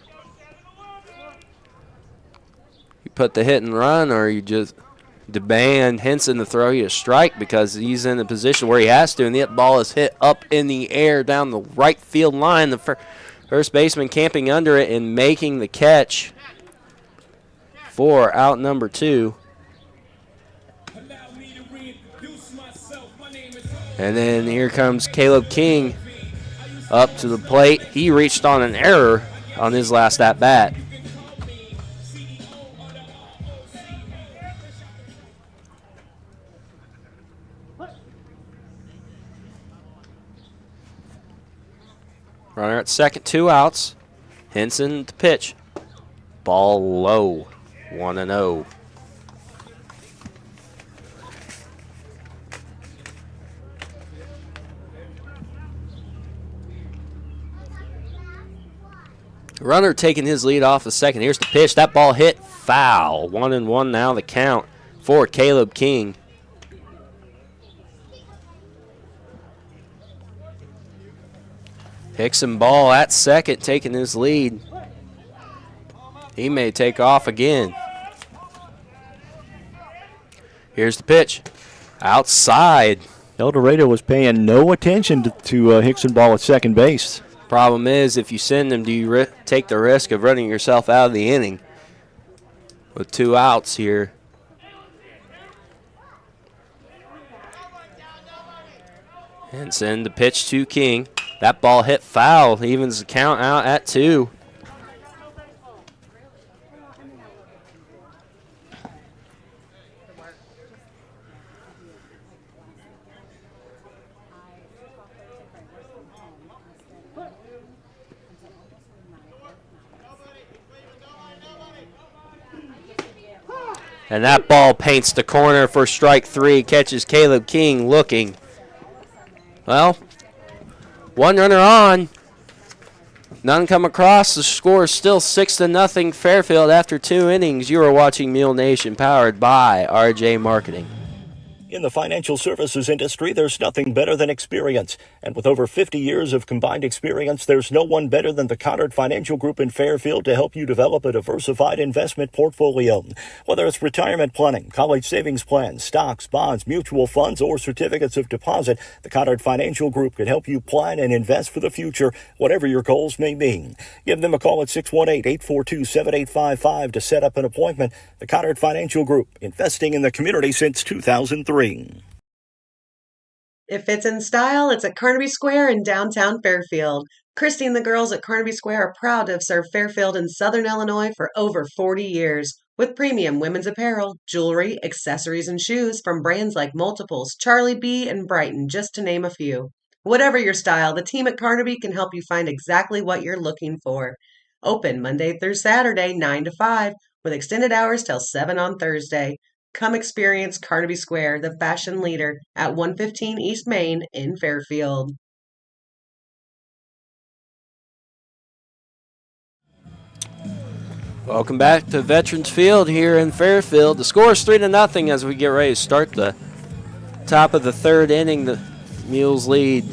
You put the hit and run, or you just demand Henson to throw you a strike because he's in a position where he has to, and the ball is hit up in the air down the right field line. The first baseman camping under it and making the catch for out number 2. And then here comes Caleb King up to the plate. He reached on an error on his last at-bat. Runner at second, 2 outs. Henson to pitch. Ball low, 1-0. Runner taking his lead off the second. Here's the pitch. That ball hit foul. 1-1 now the count for Caleb King. Hickson ball at second, taking his lead. He may take off again. Here's the pitch. Outside. Eldorado was paying no attention to Hickson ball at second base. Problem is, if you send him, do you take the risk of running yourself out of the inning? With 2 outs here. And send the pitch to King. That ball hit foul. Evens the count out at 2. And that ball paints the corner for strike 3. Catches Caleb King looking. Well, 1 runner on. None come across. The score is still 6-0 Fairfield after 2 innings. You are watching Mule Nation, powered by RJ Marketing. In the financial services industry, there's nothing better than experience. And with over 50 years of combined experience, there's no one better than the Connard Financial Group in Fairfield to help you develop a diversified investment portfolio. Whether it's retirement planning, college savings plans, stocks, bonds, mutual funds, or certificates of deposit, the Connard Financial Group can help you plan and invest for the future, whatever your goals may be. Give them a call at 618-842-7855 to set up an appointment. The Connard Financial Group, investing in the community since 2003. If it's in style, it's at Carnaby Square in downtown Fairfield. Christy and the girls at Carnaby Square are proud to have served Fairfield and Southern Illinois for over 40 years. With premium women's apparel, jewelry, accessories, and shoes from brands like Multiples, Charlie B., and Brighton, just to name a few. Whatever your style, the team at Carnaby can help you find exactly what you're looking for. Open Monday through Saturday, 9 to 5, with extended hours till 7 on Thursday. Come experience Carnaby Square, the fashion leader, at 115 East Main in Fairfield. Welcome back to Veterans Field here in Fairfield. The score is 3-0 as we get ready to start the top of the 3rd inning. The Mules lead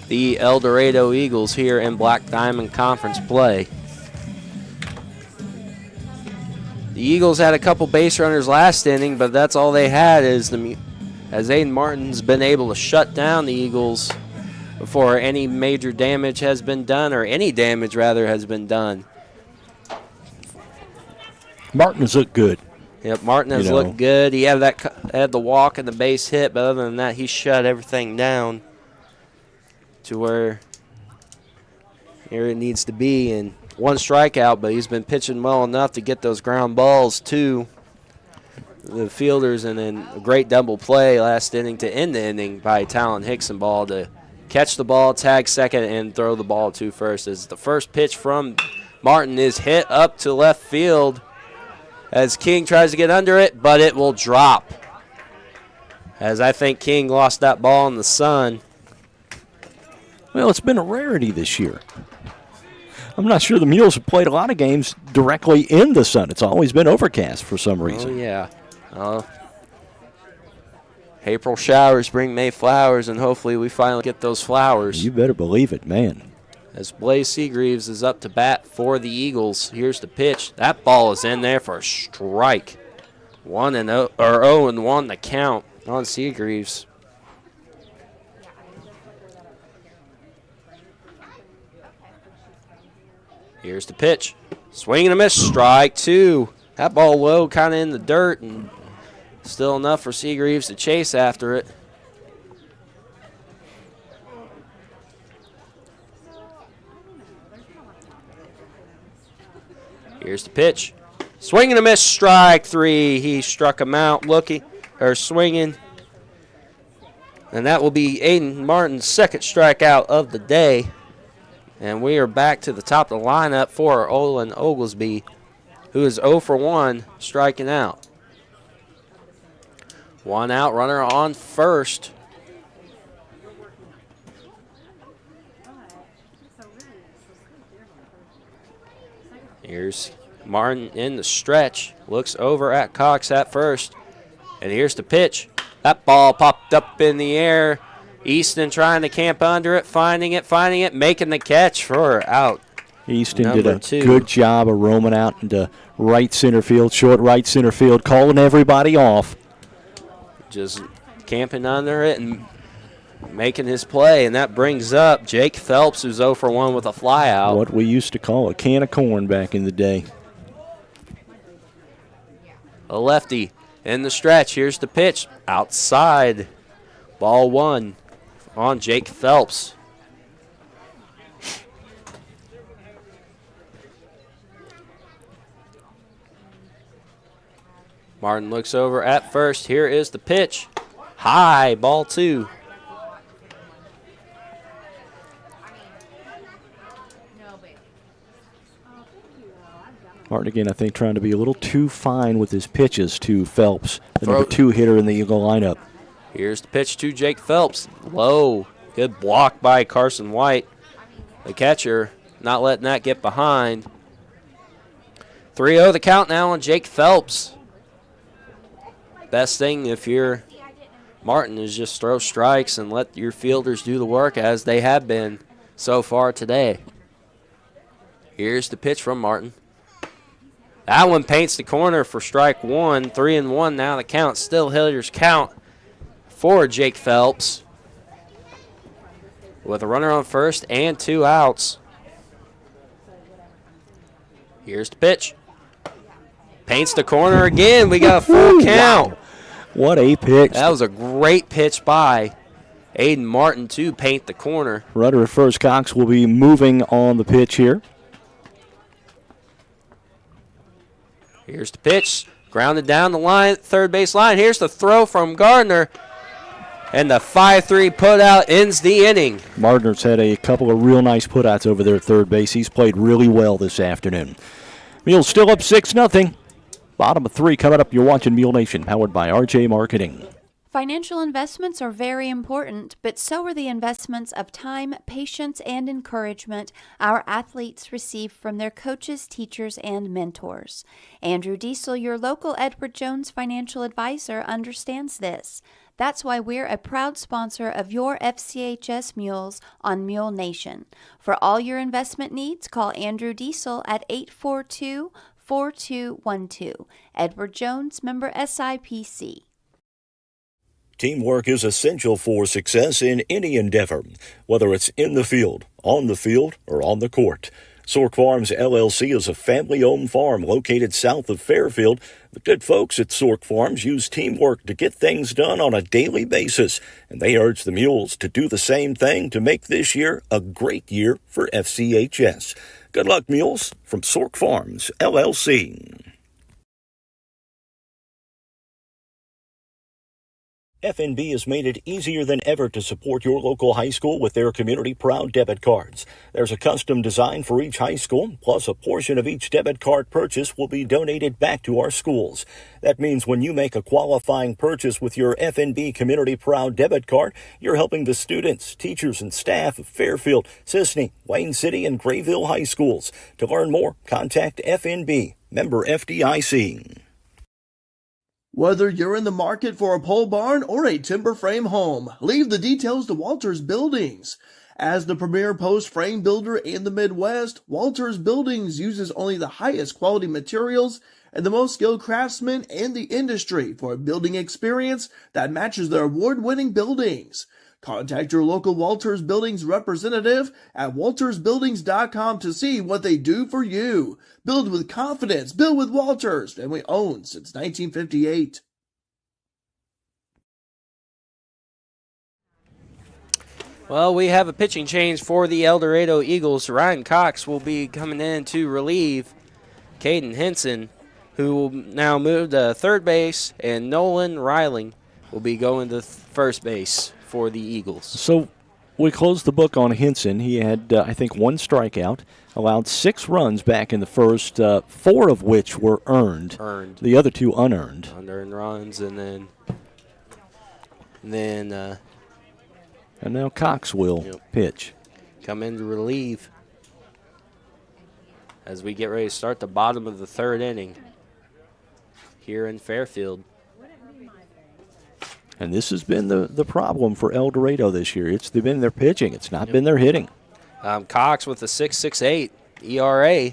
the Eldorado Eagles here in Black Diamond Conference play. The Eagles had a couple base runners last inning, but that's all they had as Aiden Martin's been able to shut down the Eagles before any major damage has been done, or any damage rather has been done. Martin has looked good. Yep, Martin has looked good. He had the walk and the base hit, but other than that, he shut everything down to where it needs to be. And 1 strikeout, but he's been pitching well enough to get those ground balls to the fielders, and then a great double play last inning to end the inning by Talon Hickson ball to catch the ball, tag second, and throw the ball to first. As the first pitch from Martin is hit up to left field as King tries to get under it, but it will drop. As I think King lost that ball in the sun. Well, it's been a rarity this year. I'm not sure the Mules have played a lot of games directly in the sun. It's always been overcast for some reason. Oh, yeah. April showers bring May flowers, and hopefully we finally get those flowers. You better believe it, man. As Blaze Seagreaves is up to bat for the Eagles. Here's the pitch. That ball is in there for a strike. 0-1 the count on Seagreaves. Here's the pitch. Swing and a miss, strike 2. That ball low, kind of in the dirt, and still enough for Seagreaves to chase after it. Here's the pitch. Swing and a miss, strike three. He struck him out swinging. And that will be Aiden Martin's second strikeout of the day. And we are back to the top of the lineup for Olin Oglesby, who is 0 for 1, striking out. 1 out, runner on first. Here's Martin in the stretch. Looks over at Cox at first. And here's the pitch. That ball popped up in the air. Easton trying to camp under it, finding it, making the catch for out. Easton did a good job of roaming out into right center field, short right center field, calling everybody off. Just camping under it and making his play, and that brings up Jake Phelps, who's 0 for 1 with a flyout. What we used to call a can of corn back in the day. A lefty in the stretch. Here's the pitch. Outside. Ball 1 on Jake Phelps. Martin looks over at first. Here is the pitch. High, ball 2. Martin again, I think, trying to be a little too fine with his pitches to Phelps, the number 2 hitter in the Eagle lineup. Here's the pitch to Jake Phelps. Low. Good block by Carson White. The catcher not letting that get behind. 3-0 the count now on Jake Phelps. Best thing if you're Martin is just throw strikes and let your fielders do the work as they have been so far today. Here's the pitch from Martin. That one paints the corner for strike 1. 3-1 now the count. Still Hilliard's count for Jake Phelps with a runner on first and 2 outs. Here's the pitch. Paints the corner again. We got a full count. Wow. What a pitch. That was a great pitch by Aiden Martin to paint the corner. Runner at first. Cox will be moving on the pitch here. Here's the pitch. Grounded down the line, third base line. Here's the throw from Gardner. And the 5-3 putout ends the inning. Gardner's had a couple of real nice putouts over there at third base. He's played really well this afternoon. Mules still up 6-0. Bottom of 3 coming up. You're watching Mule Nation, powered by RJ Marketing. Financial investments are very important, but so are the investments of time, patience, and encouragement our athletes receive from their coaches, teachers, and mentors. Andrew Diesel, your local Edward Jones financial advisor, understands this. That's why we're a proud sponsor of your FCHS Mules on Mule Nation. For all your investment needs, call Andrew Diesel at 842-4212. Edward Jones, member SIPC. Teamwork is essential for success in any endeavor, whether it's in the field, on the field, or on the court. Sork Farms LLC is a family-owned farm located south of Fairfield. The good folks at Sork Farms use teamwork to get things done on a daily basis, and they urge the Mules to do the same thing to make this year a great year for FCHS. Good luck, Mules, from Sork Farms LLC. FNB has made it easier than ever to support your local high school with their Community Proud debit cards. There's a custom design for each high school, plus a portion of each debit card purchase will be donated back to our schools. That means when you make a qualifying purchase with your FNB Community Proud debit card, you're helping the students, teachers, and staff of Fairfield, Sisney, Wayne City, and Grayville high schools. To learn more, contact FNB, member FDIC. Whether you're in the market for a pole barn or a timber frame home, leave the details to Walters Buildings. As the premier post frame builder in the Midwest, Walters Buildings uses only the highest quality materials and the most skilled craftsmen in the industry for a building experience that matches their award-winning buildings. Contact your local Walters Buildings representative at waltersbuildings.com to see what they do for you. Build with confidence. Build with Walters. Family owned since 1958. Well, we have a pitching change for the Eldorado Eagles. Ryan Cox will be coming in to relieve Caden Henson, who will now move to third base, and Nolan Riling will be going to first base for the Eagles. So we closed the book on Henson. He had, I think, 1 strikeout, allowed 6 runs back in the first, 4 of which were earned. The other 2 unearned. Unearned runs, and then and now Cox will pitch. Come in to relieve as we get ready to start the bottom of the 3rd inning here in Fairfield. And this has been the problem for Eldorado this year. It's been their pitching. It's not been their hitting. Cox with a 6.68 ERA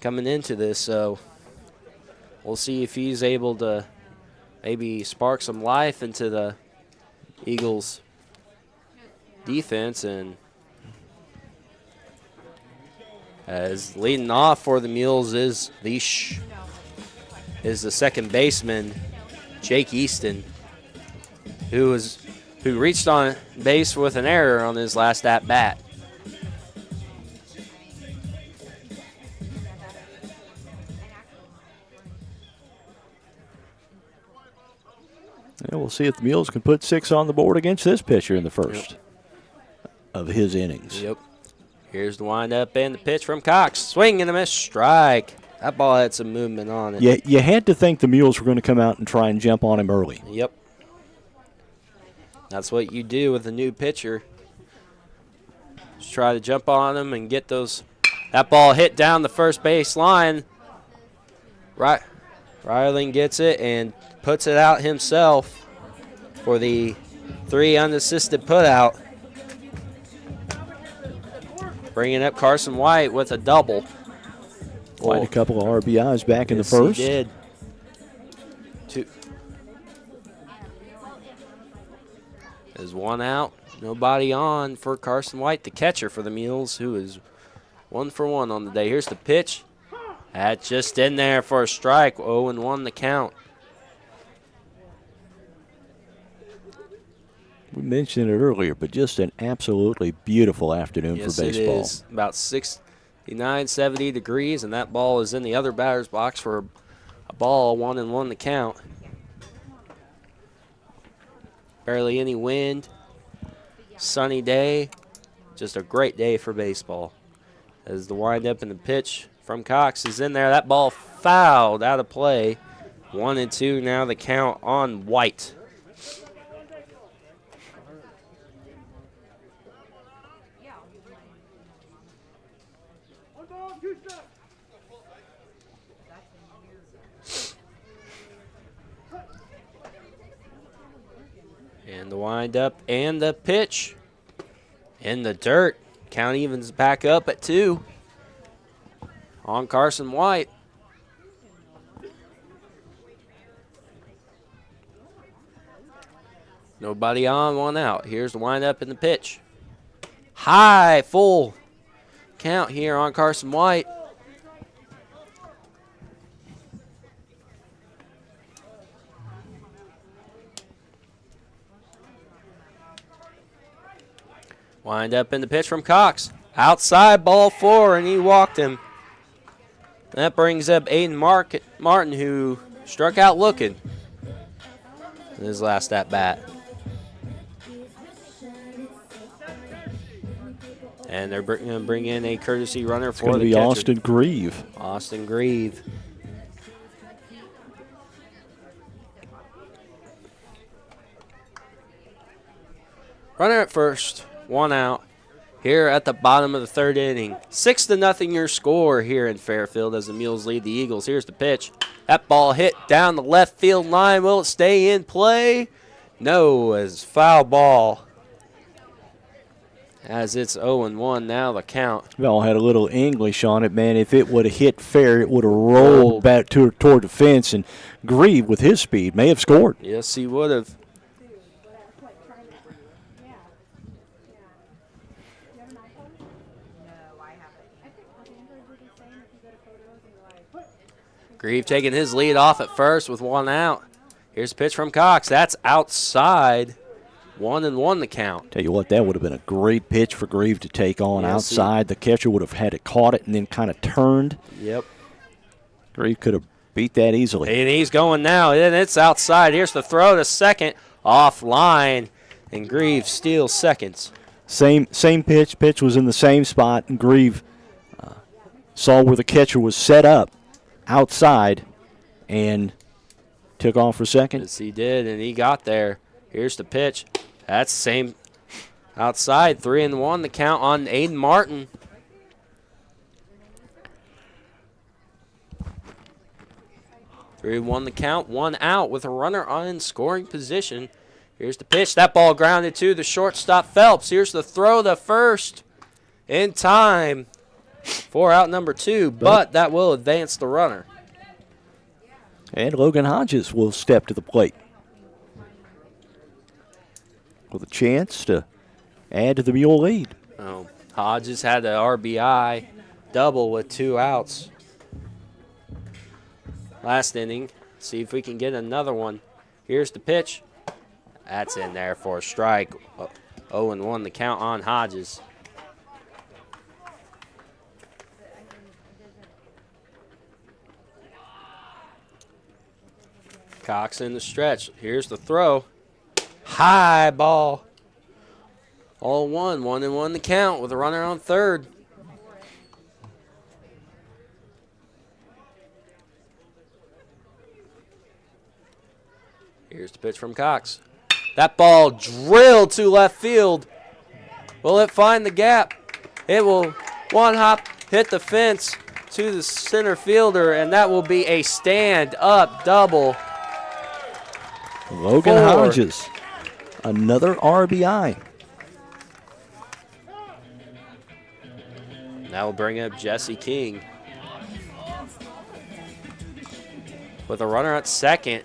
coming into this, so we'll see if he's able to maybe spark some life into the Eagles' defense. And as leading off for the Mules is the second baseman, Jake Easton, who reached on base with an error on his last at-bat. And we'll see if the Mules can put 6 on the board against this pitcher in the first of his innings. Yep. Here's the windup and the pitch from Cox. Swing and a miss, strike. That ball had some movement on it. Yeah, you had to think the Mules were going to come out and try and jump on him early. Yep. That's what you do with a new pitcher. Just try to jump on him and get those. That ball hit down the first base line. Right. Riling gets it and puts it out himself for the 3 unassisted putout. Bringing up Carson White with a double. Quite a couple of RBIs back in the first. He did. 2. There's 1 out. Nobody on for Carson White, the catcher for the Mules, who is 1 for 1 on the day. Here's the pitch. That's just in there for a strike. 0-1 the count. We mentioned it earlier, but just an absolutely beautiful afternoon for baseball. Yes, it is. About 69, 70 degrees, and that ball is in the other batter's box for a ball, 1-1 the count. Barely any wind. Sunny day. Just a great day for baseball. As the windup and the pitch from Cox is in there. That ball fouled out of play. 1-2 now the count on White. And the windup and the pitch in the dirt. Count evens back up at 2 on Carson White. Nobody on, 1 out. Here's the windup and the pitch. High, full count here on Carson White. Wind up in the pitch from Cox. Outside, ball 4, and he walked him. That brings up Aiden Martin, who struck out looking in his last at-bat. And they're going to bring in a courtesy runner for the catcher. It's going to be Austin Grieve. Austin Grieve. Runner at first. 1 out here at the bottom of the 3rd inning. 6-0 your score here in Fairfield as the Mules lead the Eagles. Here's the pitch. That ball hit down the left field line. Will it stay in play? No, as foul ball. As it's 0-1 now the count. Well, had a little English on it, man. If it would have hit fair, it would have rolled back toward the fence, and Grieve, with his speed, may have scored. Yes, he would have. Grieve taking his lead off at first with 1 out. Here's a pitch from Cox. That's outside. 1-1 the count. Tell you what, that would have been a great pitch for Grieve to take on outside. The catcher would have had it, caught it, and then kind of turned. Yep. Grieve could have beat that easily. And he's going now, and it's outside. Here's the throw to second, offline, and Grieve steals seconds. Same pitch. Pitch was in the same spot, and Grieve saw where the catcher was set up outside and took off for second. Yes, he did, and he got there. Here's the pitch. That's the same outside. 3-1 the count on Aiden Martin. Three won the count, 1 out with a runner on scoring position. Here's the pitch. That ball grounded to the shortstop Phelps. Here's the throw to first in time for out number 2, but that will advance the runner. And Logan Hodges will step to the plate with a chance to add to the Mule lead. Oh, Hodges had the RBI double with 2 outs last inning. See if we can get another one. Here's the pitch. That's in there for a strike. 0-1 the count on Hodges. Cox in the stretch. Here's the throw. High ball. 0-1. 1-1 the count with a runner on third. Here's the pitch from Cox. That ball drilled to left field. Will it find the gap? It will one hop hit the fence to the center fielder, and that will be a stand-up double. Logan Hodges, another RBI. That will bring up Jesse King with a runner at second.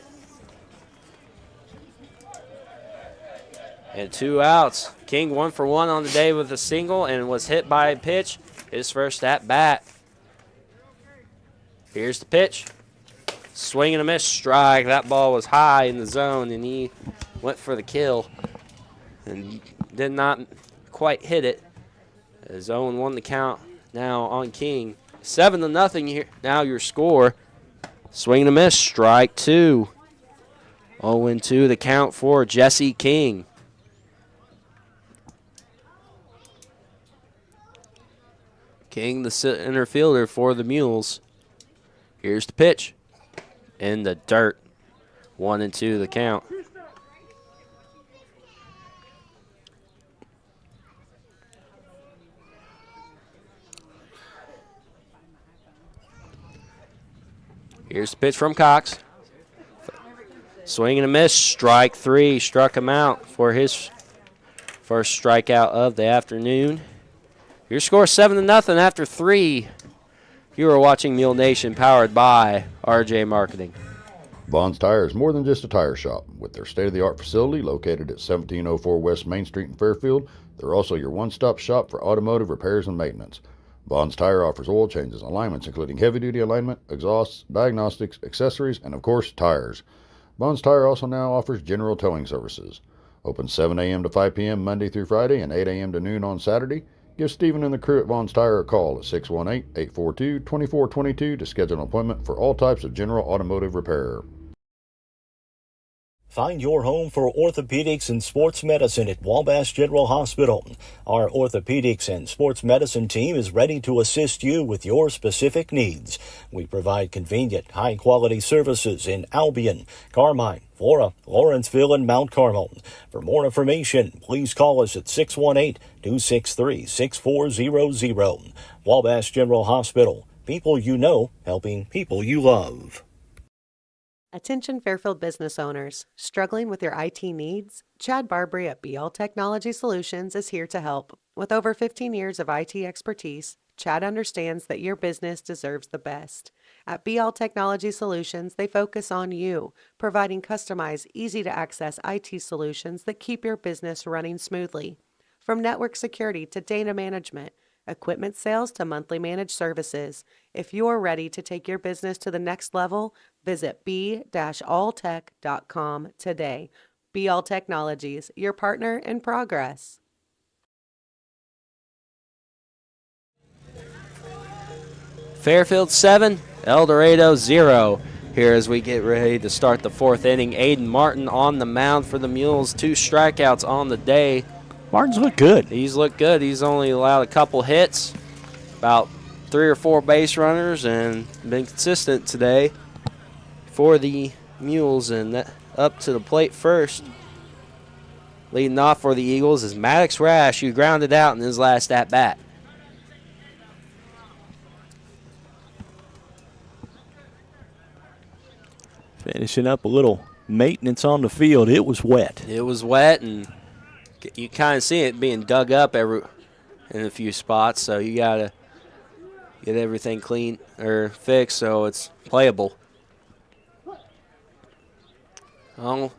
And 2 outs. King 1 for 1 on the day with a single and was hit by a pitch. His first at bat. Here's the pitch. Swing and a miss, strike. That ball was high in the zone, and he went for the kill and did not quite hit it. As 0-1 the count now on King. 7-0 here. Now your score. Swing and a miss, strike 2. 0-2 the count for Jesse King. King, the center fielder for the Mules. Here's the pitch. In the dirt. 1-2 the count. Here's the pitch from Cox. Swing and a miss. Strike 3. Struck him out for his first strikeout of the afternoon. Your score 7-0 after 3. You are watching Mule Nation, powered by RJ Marketing. Bond's Tire is more than just a tire shop. With their state-of-the-art facility located at 1704 West Main Street in Fairfield, they're also your one-stop shop for automotive repairs and maintenance. Bond's Tire offers oil changes and alignments, including heavy-duty alignment, exhausts, diagnostics, accessories, and, of course, tires. Bond's Tire also now offers general towing services. Open 7 a.m. to 5 p.m. Monday through Friday and 8 a.m. to noon on Saturday. Give Stephen and the crew at Vaughn's Tire a call at 618-842-2422 to schedule an appointment for all types of general automotive repair. Find your home for orthopedics and sports medicine at Wabash General Hospital. Our orthopedics and sports medicine team is ready to assist you with your specific needs. We provide convenient, high-quality services in Albion, Carmine, Flora, Lawrenceville, and Mount Carmel. For more information, please call us at 618-263-6400. Wabash General Hospital. People you know, helping people you love. Attention Fairfield business owners. Struggling with your IT needs? Chad Barbary at BL Technology Solutions is here to help. With over 15 years of IT expertise, Chad understands that your business deserves the best. At BL Technology Solutions, they focus on you, providing customized, easy-to-access IT solutions that keep your business running smoothly. From network security to data management, equipment sales to monthly managed services. If you're ready to take your business to the next level, visit b-alltech.com today. BL Technologies, your partner in progress. Fairfield 7, Eldorado 0. Here as we get ready to start the 4th inning, Aiden Martin on the mound for the Mules. 2 strikeouts on the day. Martin's looked good. He's looked good. He's only allowed a couple hits, about 3 or 4 base runners, and been consistent today for the Mules. And that up to the plate first, leading off for the Eagles, is Maddox Rash, who grounded out in his last at-bat. Finishing up a little maintenance on the field. It was wet. It was wet, and you kind of see it being dug up in a few spots, so you got to get everything clean or fixed so it's playable. Go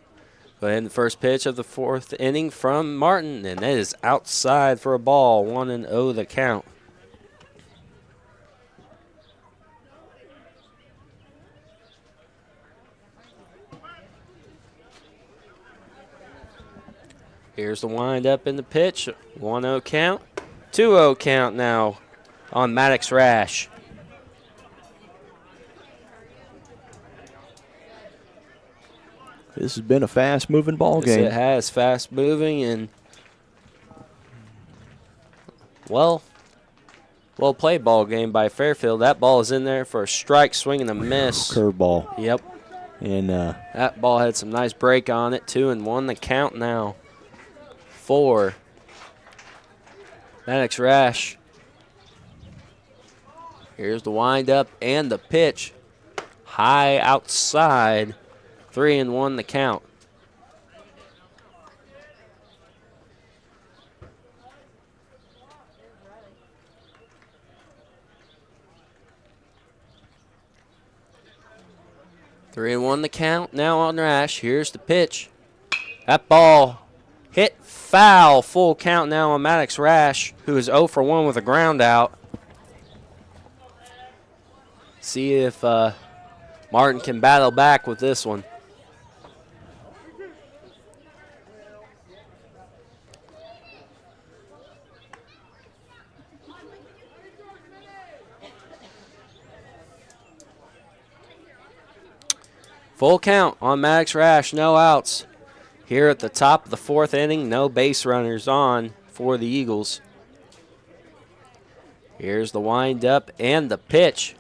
ahead in the first pitch of the 4th inning from Martin, and that is outside for a ball. 1-0 the count. Here's the windup in the pitch. 1-0 count. 2-0 count now on Maddox Rash. This has been a fast-moving ball Yes, game. it has. Fast-moving and well-played ball game by Fairfield. That ball is in there for a strike, swing and a miss. Curveball. Yep. And that ball had some nice break on it. 2-1 the count now for Maddox Rash. Here's the windup and the pitch. High outside. 3-1 the count. Three and 1 the count now on Rash. Here's the pitch. That ball hit foul. Full count now on Maddox Rash, who is 0 for 1 with a ground out. See if Martin can battle back with this one. Full count on Maddox Rash, no outs. Here at the top of the 4th inning, no base runners on for the Eagles. Here's the windup and the pitch.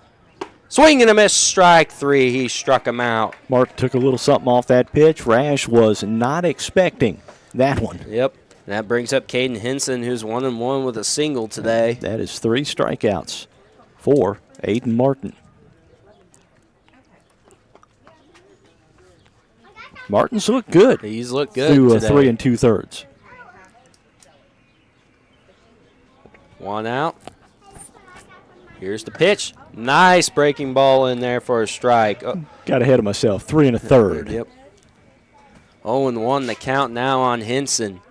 Swing and a miss, strike 3. He struck him out. Martin took a little something off that pitch. Rash was not expecting that one. Yep. That brings up Caden Henson, who's 1-1 with a single today. That is 3 strikeouts for Aiden Martin. Martin's looked good. He's looked good through today. 3 2/3. 1 out. Here's the pitch. Nice breaking ball in there for a strike. Oh. Got ahead of myself. 3 1/3. Yep. 0-1 the count now on Henson.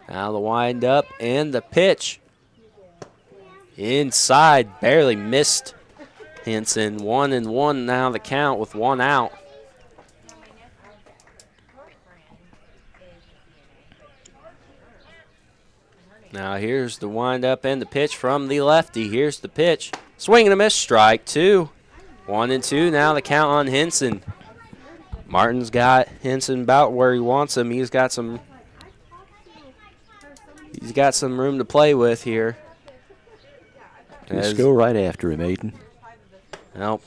Now the windup and the pitch. Inside, barely missed Henson. 1-1 now the count with 1 out. Now here's the windup and the pitch from the lefty. Here's the pitch. Swing and a miss, strike 2. 1-2 now the count on Henson. Martin's got Henson about where he wants him. He's got some room to play with here. Just go right after him, Aiden. Nope.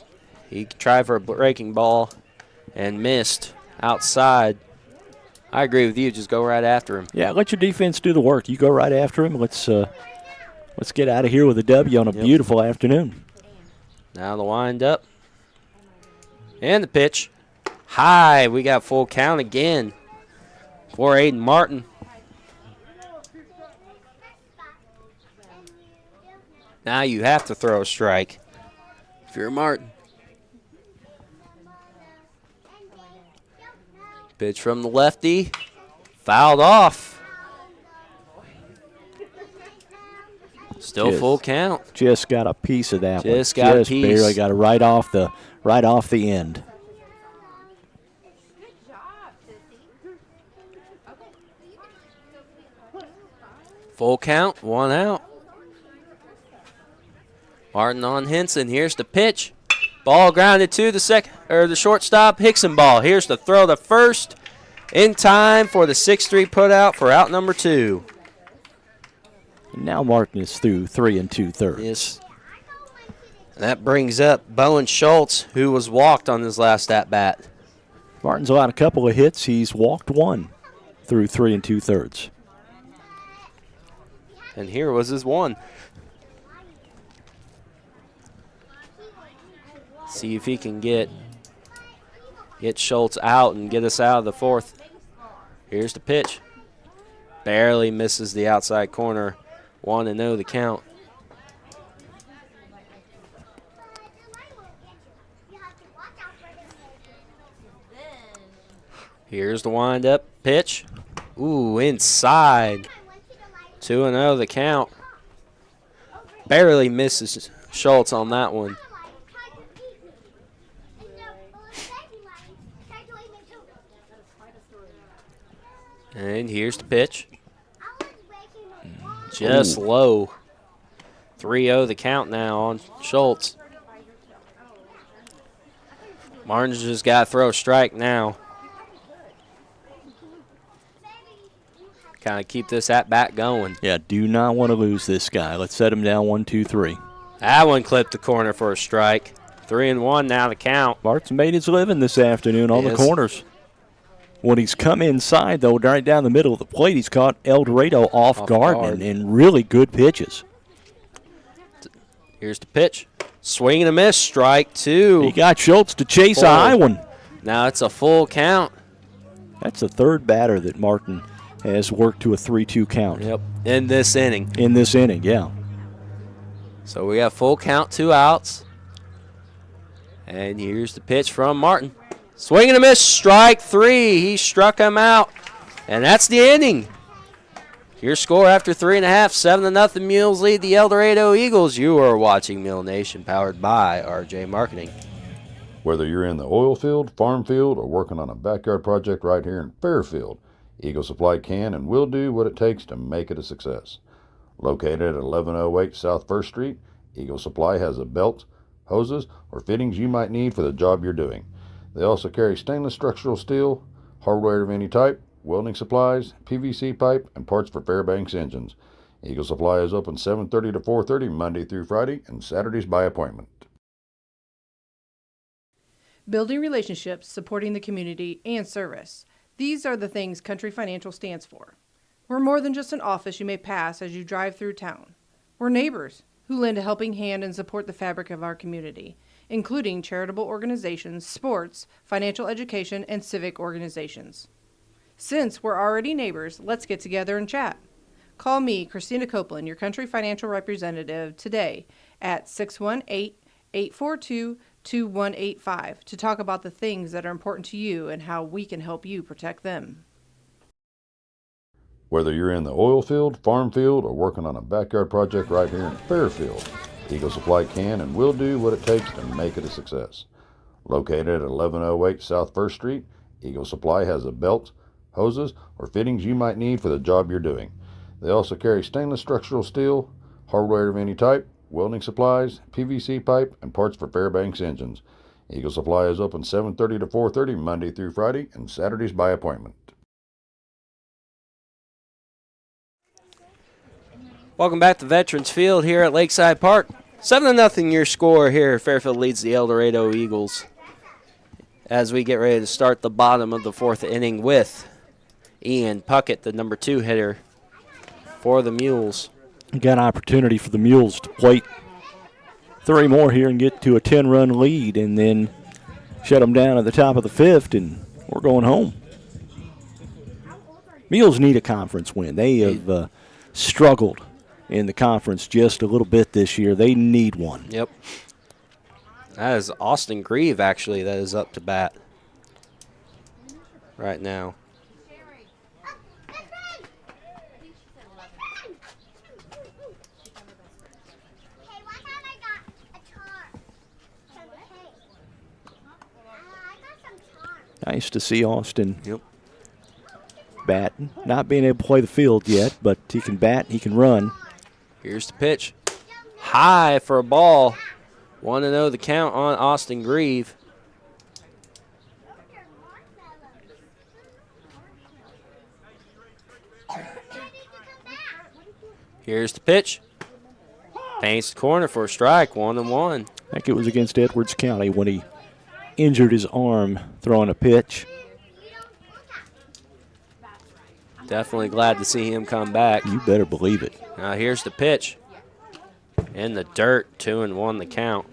He tried for a breaking ball and missed outside. I agree with you. Just go right after him. Yeah, let your defense do the work. You go right after him. Let's get out of here with a W on a beautiful afternoon. Now the windup and the pitch. High. We got full count again for Aiden Martin. Now you have to throw a strike if you're Martin. Pitch from the lefty. Fouled off. Still full count. Just got a piece of that one. Just got a piece. Barely got it right off the end. Full count, 1 out. Martin on Henson. Here's the pitch. Ball grounded to the shortstop. Hickson ball. Here's the throw to first. In time for the 6-3 putout for out number 2. And now Martin is through 3 2/3. Yes. And that brings up Bowen Schultz, who was walked on his last at-bat. Martin's allowed a couple of hits. He's walked 1 through 3 2/3. And here was his 1. See if he can get Schultz out and get us out of the 4th. Here's the pitch. Barely misses the outside corner. 1-0 the count. Here's the wind-up pitch. Ooh, inside. 2-0 the count. Barely misses Schultz on that one. And here's the pitch. Just low. 3-0 the count now on Schultz. Martin's just got to throw a strike now. Kind of keep this at-bat going. Yeah, do not want to lose this guy. Let's set him down 1 2 3. That one clipped the corner for a strike. 3-1 now the count. Martin's made his living this afternoon on the corners. When he's come inside, though, right down the middle of the plate, he's caught Eldorado off guard. And really good pitches. Here's the pitch. Swing and a miss, strike 2. He got Schultz to chase a high one. Now it's a full count. That's the 3rd batter that Martin has worked to a 3-2 count. Yep, in this inning. In this inning, yeah. So we got full count, 2 outs. And here's the pitch from Martin. Swing and a miss, strike 3. He struck him out. And that's the inning. Your score after 3.5, 7-0 Mules lead the Eldorado Eagles. You are watching Mule Nation, powered by RJ Marketing. Whether you're in the oil field, farm field, or working on a backyard project right here in Fairfield, Eagle Supply can and will do what it takes to make it a success. Located at 1108 South 1st Street, Eagle Supply has the belts, hoses, or fittings you might need for the job you're doing. They also carry stainless structural steel, hardware of any type, welding supplies, PVC pipe, and parts for Fairbanks engines. Eagle Supply is open 7:30 to 4:30 Monday through Friday and Saturdays by appointment. Building relationships, supporting the community, and service. These are the things Country Financial stands for. We're more than just an office you may pass as you drive through town. We're neighbors who lend a helping hand and support the fabric of our community, including charitable organizations, sports, financial education, and civic organizations. Since we're already neighbors, let's get together and chat. Call me, Christina Copeland, your Country Financial representative, today at 618-842-2185 to talk about the things that are important to you and how we can help you protect them. Whether you're in the oil field, farm field, or working on a backyard project right here in Fairfield, Eagle Supply can and will do what it takes to make it a success. Located at 1108 South 1st Street, Eagle Supply has the belts, hoses, or fittings you might need for the job you're doing. They also carry stainless structural steel, hardware of any type, welding supplies, PVC pipe, and parts for Fairbanks engines. Eagle Supply is open 7:30 to 4:30 Monday through Friday and Saturdays by appointment. Welcome back to Veterans Field here at Lakeside Park. 7-0 your score here. Fairfield leads the Eldorado Eagles as we get ready to start the bottom of the 4th inning with Ian Puckett, the number 2 hitter for the Mules. Got an opportunity for the Mules to plate 3 more here and get to a 10-run lead and then shut them down at the top of the 5th, and we're going home. Mules need a conference win. They have struggled in the conference just a little bit this year. They need one. Yep. That is Austin Grieve, actually, that is up to bat right now. Nice to see Austin bat. Not being able to play the field yet, but he can bat, he can run. Here's the pitch. high for a ball. 1-0 the count on Austin Grieve. Here's the pitch. Paints the corner for a strike, 1-1. I think it was against Edwards County when he injured his arm throwing a pitch. Definitely glad to see him come back. You better believe it. Now here's the pitch. In the dirt, 2-1 the count.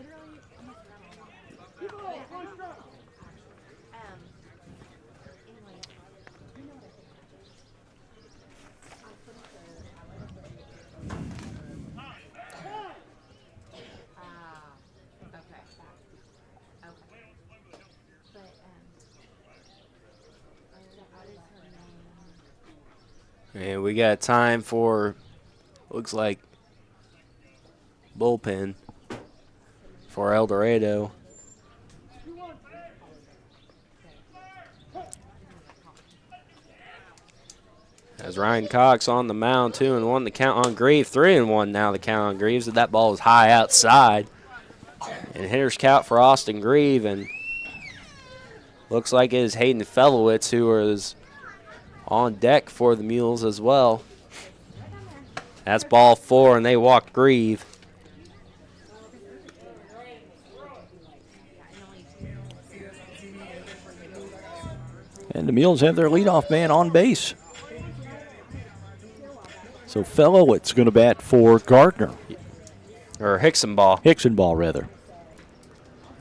And we got time for, looks like, bullpen for Eldorado. As Ryan Cox on the mound, 2-1 the count on Grieve. 3-1 now the count on Greaves. That ball is high outside. And hitter's count for Austin Grieve. And looks like it is Hayden Felowitz who is on deck for the Mules as well. That's ball 4, and they walk Grieve. And the Mules have their leadoff man on base. So Felowitz going to bat for Gardner. Or Hicksonball. Hicksonball, rather.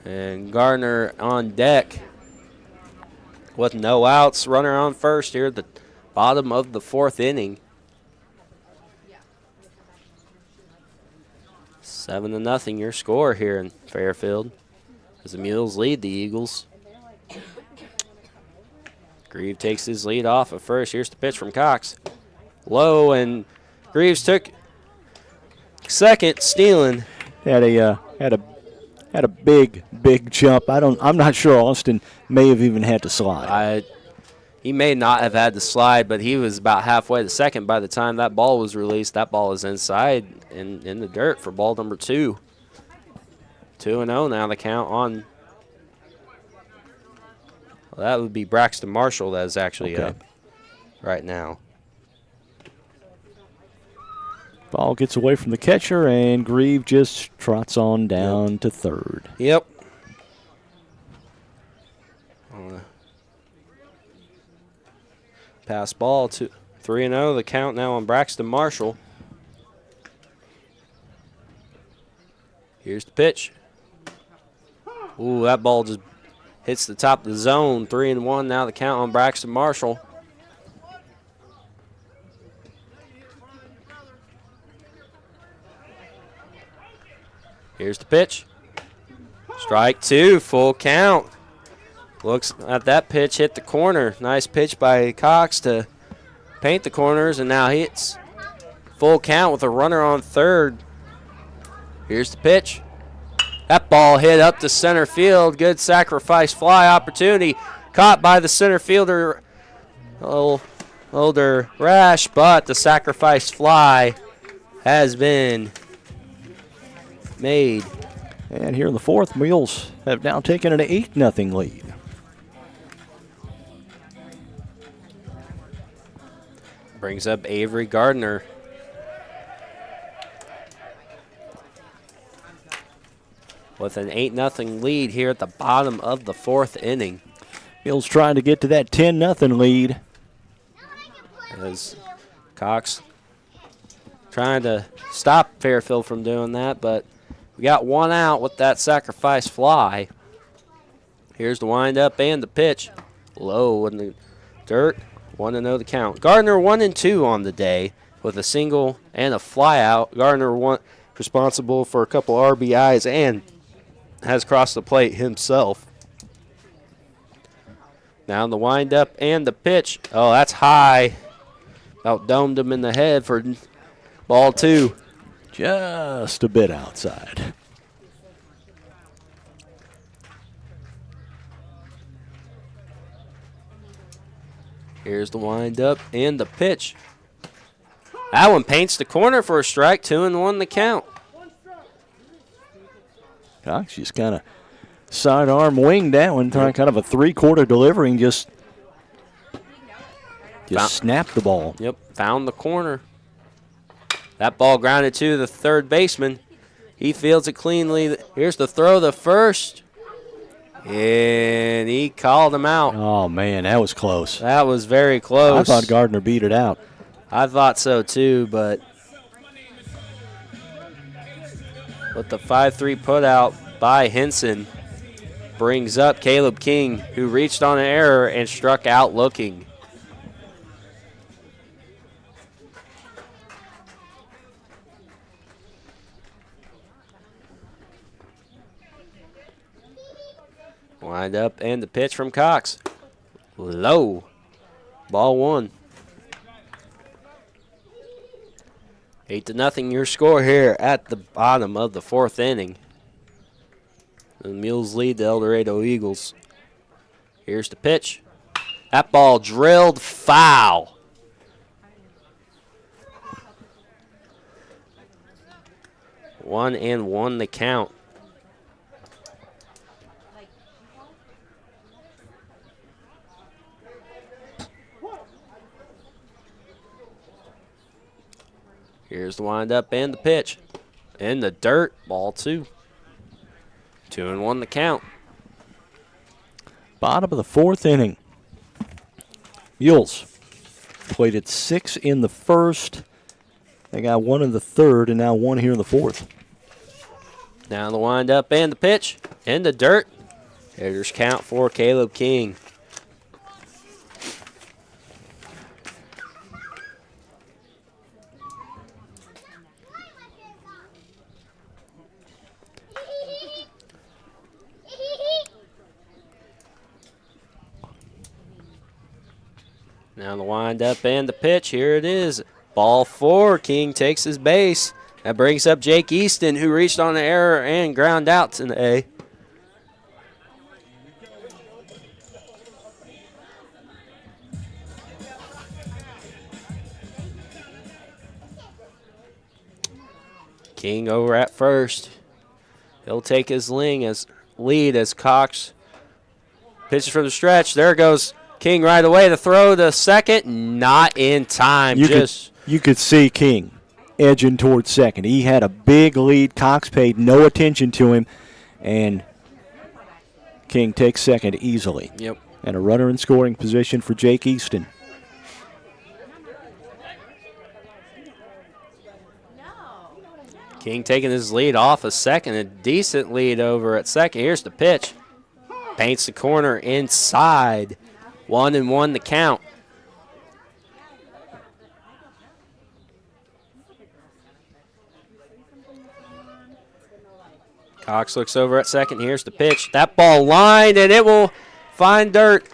And Gardner on deck with no outs. Runner on first here at the bottom of the 4th inning. 7-0 your score here in Fairfield as the Mules lead the Eagles. Grieve takes his lead off at first. Here's the pitch from Cox. Low, and Greaves took second, stealing. Had a big jump. I'm not sure Austin may have even had to slide. He may not have had to slide, but he was about halfway to second by the time that ball was released. That ball is inside in the dirt for ball number 2. 2-0 now the count on. Well, that would be Braxton Marshall that is actually up right now. Ball gets away from the catcher, and Grieve just trots on down to third. Yep. Pass ball to 3-0. The count now on Braxton Marshall. Here's the pitch. Ooh, that ball just hits the top of the zone. 3-1 now the count on Braxton Marshall. Here's the pitch. Strike 2, full count. Looks at that pitch, hit the corner. Nice pitch by Cox to paint the corners, and now hits full count with a runner on third. Here's the pitch. That ball hit up to center field. Good sacrifice fly opportunity. Caught by the center fielder, Older Rash, but the sacrifice fly has been made. And here in the 4th, Mules have now taken an 8-0 lead. Brings up Avery Gardner. With an 8-0 lead here at the bottom of the 4th inning. Mules trying to get to that 10-0 lead. As Cox trying to stop Fairfield from doing that, but we got one out with that sacrifice fly. Here's the windup and the pitch. Low in the dirt. 1-0 the count. Gardner 1-2 on the day with a single and a fly out. Gardner responsible for a couple RBIs and has crossed the plate himself. Now the windup and the pitch. Oh, that's high. About domed him in the head for ball 2. Just a bit outside. Here's the windup and the pitch. That one paints the corner for a strike. 2-1 the count. Cox just kind of sidearm winged that one, kind of a three-quarter delivery and just snapped the ball. Yep, found the corner. That ball grounded to the third baseman. He fields it cleanly. Here's the throw, the first. And he called him out. Oh, man, that was close. That was very close. I thought Gardner beat it out. I thought so too, but with the 5-3 put out by Henson brings up Caleb King, who reached on an error and struck out looking. Wind up and the pitch from Cox. Low. Ball one. 8-0 your score here at the bottom of the fourth inning. The Mules lead the Eldorado Eagles. Here's the pitch. That ball drilled foul. One and one the count. Here's the windup and the pitch. In the dirt, ball two. 2-1 the count. Bottom of the fourth inning. Mules played at 6 in the first. They got 1 in the third and now 1 here in the fourth. Now the windup and the pitch. In the dirt. Hitters count for Caleb King. Now the windup and the pitch. Here it is. Ball 4. King takes his base. That brings up Jake Easton, who reached on an error and ground out to the A. King over at first. He'll take his lead as Cox pitches from the stretch. There goes King right away. The throw to second, not in time. You could see King edging towards second. He had a big lead. Cox paid no attention to him, and King takes second easily. Yep. And a runner in scoring position for Jake Easton. King taking his lead off a second. A decent lead over at second. Here's the pitch. Paints the corner inside. 1-1 the count. Cox looks over at second. Here's the pitch. That ball lined, and it will find dirt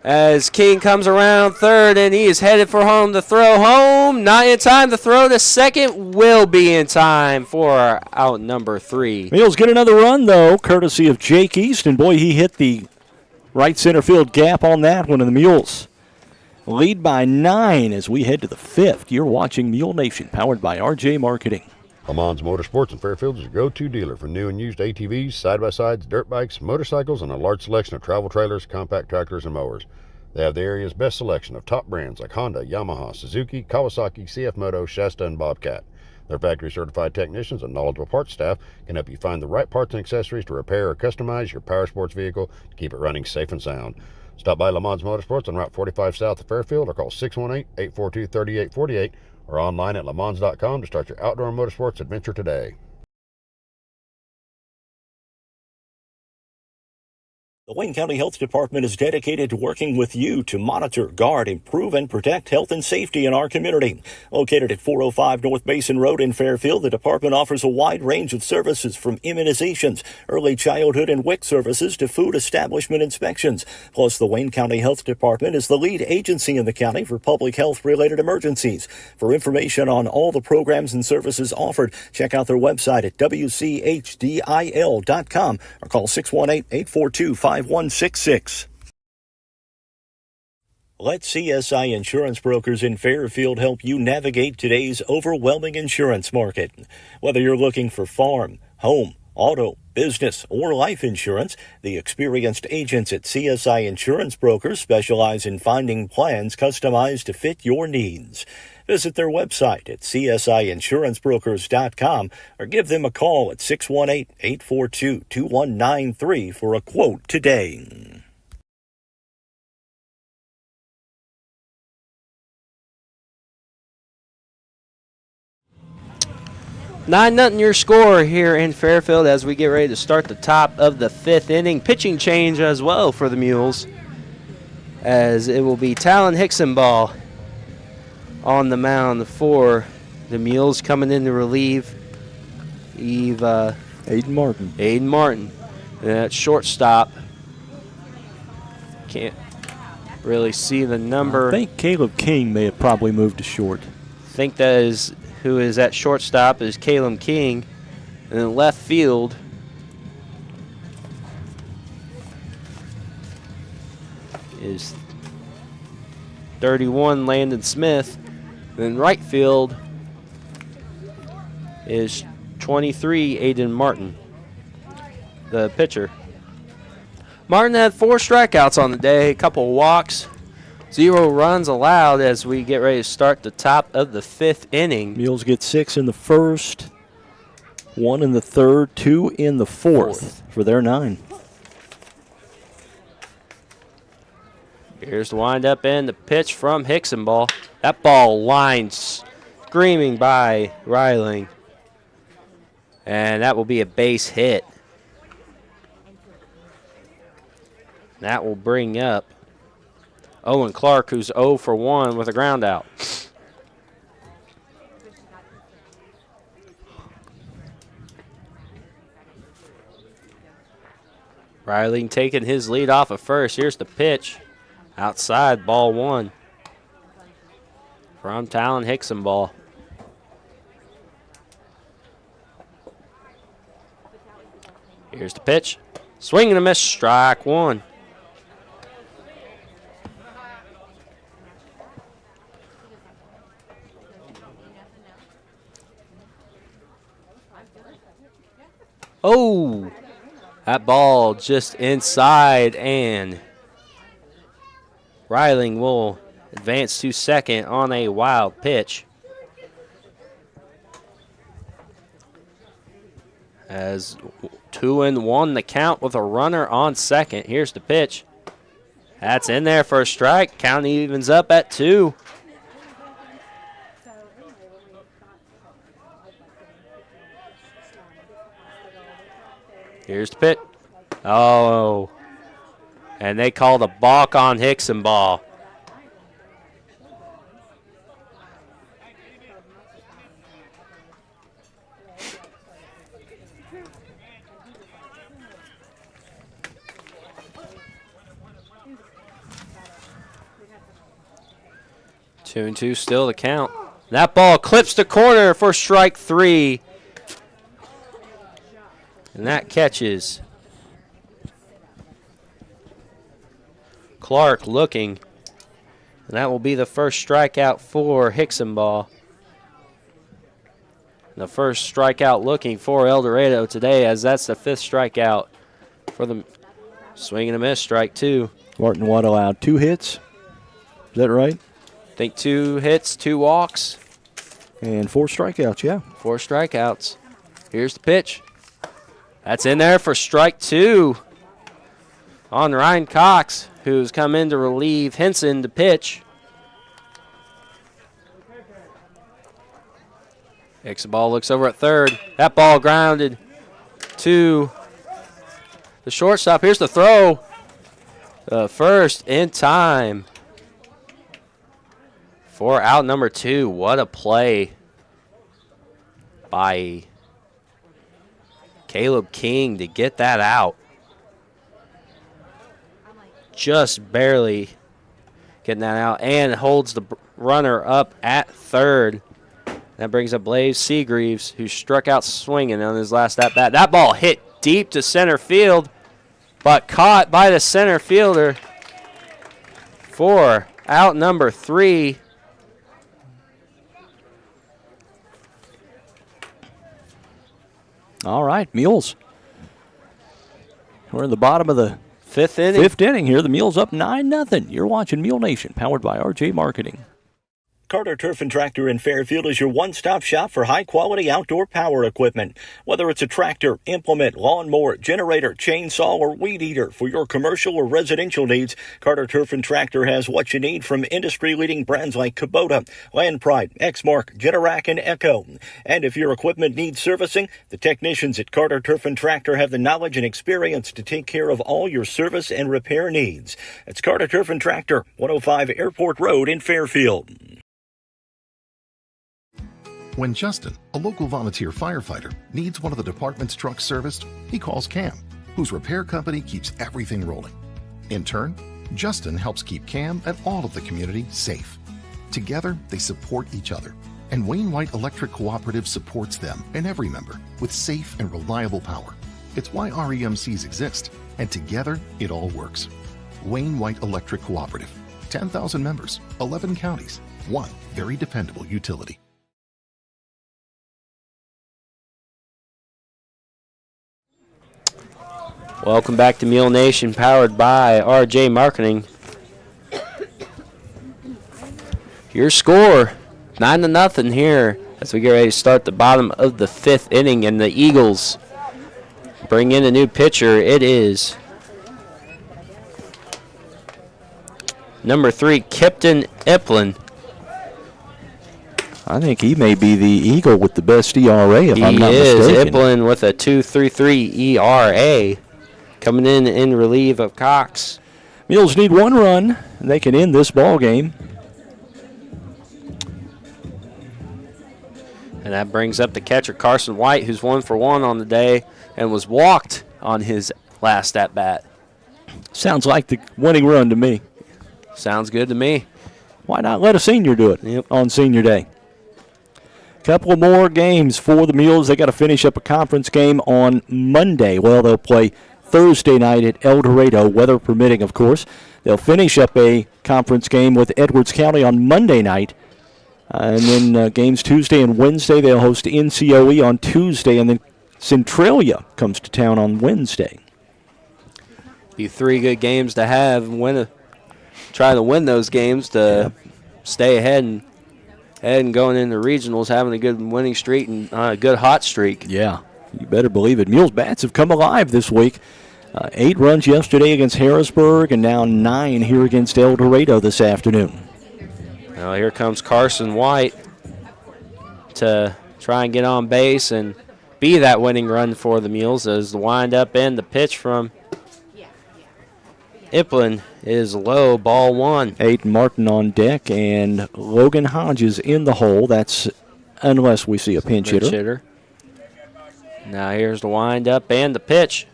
as King comes around third, and he is headed for home. The throw home, not in time. The throw to second will be in time for out number 3. Mules get another run, though, courtesy of Jake Easton. Boy, he hit the right center field gap on that one, and the Mules lead by 9 as we head to the 5th. You're watching Mule Nation, powered by RJ Marketing. Le Mans Motorsports in Fairfield is your go-to dealer for new and used ATVs, side-by-sides, dirt bikes, motorcycles, and a large selection of travel trailers, compact tractors, and mowers. They have the area's best selection of top brands like Honda, Yamaha, Suzuki, Kawasaki, CF Moto, Shasta, and Bobcat. Their factory-certified technicians and knowledgeable parts staff can help you find the right parts and accessories to repair or customize your power sports vehicle to keep it running safe and sound. Stop by Le Mans Motorsports on Route 45 south of Fairfield or call 618-842-3848 or online at lemans.com to start your outdoor motorsports adventure today. The Wayne County Health Department is dedicated to working with you to monitor, guard, improve, and protect health and safety in our community. Located at 405 North Basin Road in Fairfield, the department offers a wide range of services from immunizations, early childhood and WIC services to food establishment inspections. Plus, the Wayne County Health Department is the lead agency in the county for public health-related emergencies. For information on all the programs and services offered, check out their website at wchdil.com or call 618-842-5166. Let CSI Insurance Brokers in Fairfield help you navigate today's overwhelming insurance market. Whether you're looking for farm, home, auto, business, or life insurance, the experienced agents at CSI Insurance Brokers specialize in finding plans customized to fit your needs. Visit their website at csiinsurancebrokers.com or give them a call at 618-842-2193 for a quote today. 9-0 your score here in Fairfield as we get ready to start the top of the 5th inning. Pitching change as well for the Mules, as it will be Talon Hicksonball on the mound for the Mules, coming in to relieve Aiden Martin. And at shortstop, can't really see the number. I think Caleb King may have probably moved to short. I think that is who is at shortstop is Caleb King. And in left field is 31 Landon Smith. And in right field is 23 Aiden Martin, the pitcher. Martin had 4 strikeouts on the day, a couple walks, 0 runs allowed as we get ready to start the top of the 5th inning. Mules get 6 in the first, 1 in the third, 2 in the fourth for their 9. Here's the windup and the pitch from Hicksonball. That ball lines screaming by Reiling. And that will be a base hit. That will bring up Owen Clark, who's 0 for 1 with a ground out. Riley taking his lead off of first. Here's the pitch. Outside, ball 1 from Talon Hicksonball. Here's the pitch. Swing and a miss, strike 1. Oh, that ball just inside, and Reiling will advance to second on a wild pitch. As 2-1 the count with a runner on second. Here's the pitch. That's in there for a strike. Count evens up at 2. Here's the pitch. Oh. And they called a balk on Hicksonball. Two and 2 still to count. That ball clips the corner for strike 3. And that catches. Clark looking. And that will be the first strikeout for Hicksonball. The first strikeout looking for Eldorado today, as that's the 5th strikeout for the swing and a miss, strike 2. Martin Watt allowed 2 hits. Is that right? I think 2 hits, 2 walks. And 4 strikeouts, yeah. 4 strikeouts. Here's the pitch. That's in there for strike 2 on Ryan Cox, who's come in to relieve Henson to pitch. Hicksonball looks over at third. That ball grounded to the shortstop. Here's the throw. First in time for out number 2. What a play by Caleb King to get that out. Just barely getting that out, and holds the runner up at third. That brings up Blaze Seagreaves, who struck out swinging on his last at-bat. That ball hit deep to center field, but caught by the center fielder for out number 3. All right, Mules We're in the bottom of the fifth inning here. The Mules up 9-0. You're watching Mule Nation, powered by RJ Marketing. Carter Turf and Tractor in Fairfield is your one-stop shop for high-quality outdoor power equipment. Whether it's a tractor, implement, lawnmower, generator, chainsaw, or weed eater for your commercial or residential needs, Carter Turf and Tractor has what you need from industry-leading brands like Kubota, Land Pride, Exmark, Generac, and Echo. And if your equipment needs servicing, the technicians at Carter Turf and Tractor have the knowledge and experience to take care of all your service and repair needs. It's Carter Turf and Tractor, 105 Airport Road in Fairfield. When Justin, a local volunteer firefighter, needs one of the department's trucks serviced, he calls Cam, whose repair company keeps everything rolling. In turn, Justin helps keep Cam and all of the community safe. Together, they support each other, and Wayne White Electric Cooperative supports them and every member with safe and reliable power. It's why REMCs exist, and together, it all works. Wayne White Electric Cooperative, 10,000 members, 11 counties, one very dependable utility. Welcome back to Mule Nation, powered by RJ Marketing. Your score, 9-0 here as we get ready to start the bottom of the fifth inning, and the Eagles bring in a new pitcher. It is number 3, Kipton Iplin. I think he may be the Eagle with the best ERA, if I'm not mistaken. He is. Iplin with a 2.33 ERA. Coming in relief of Cox. Mules need one run, and they can end this ball game. And that brings up the catcher, Carson White, who's 1 for 1 on the day and was walked on his last at-bat. Sounds like the winning run to me. Sounds good to me. Why not let a senior do it on senior day? Couple of more games for the Mules. They got to finish up a conference game on Monday. Well, they'll play Thursday night at Eldorado, weather permitting, of course. They'll finish up a conference game with Edwards County on Monday night. And then games Tuesday and Wednesday. They'll host NCOE on Tuesday, and then Centralia comes to town on Wednesday. Be 3 good games to have. Try to win those games to stay ahead and going into regionals, having a good winning streak and a good hot streak. Yeah. You better believe it. Mules bats have come alive this week. 8 runs yesterday against Harrisburg, and now 9 here against Eldorado this afternoon. Now here comes Carson White to try and get on base and be that winning run for the Mules, as the windup and the pitch from Iplin is low, ball 1. Aiden Martin on deck, and Logan Hodges in the hole. That's unless we see a pinch hitter. Now here's the windup and the pitch.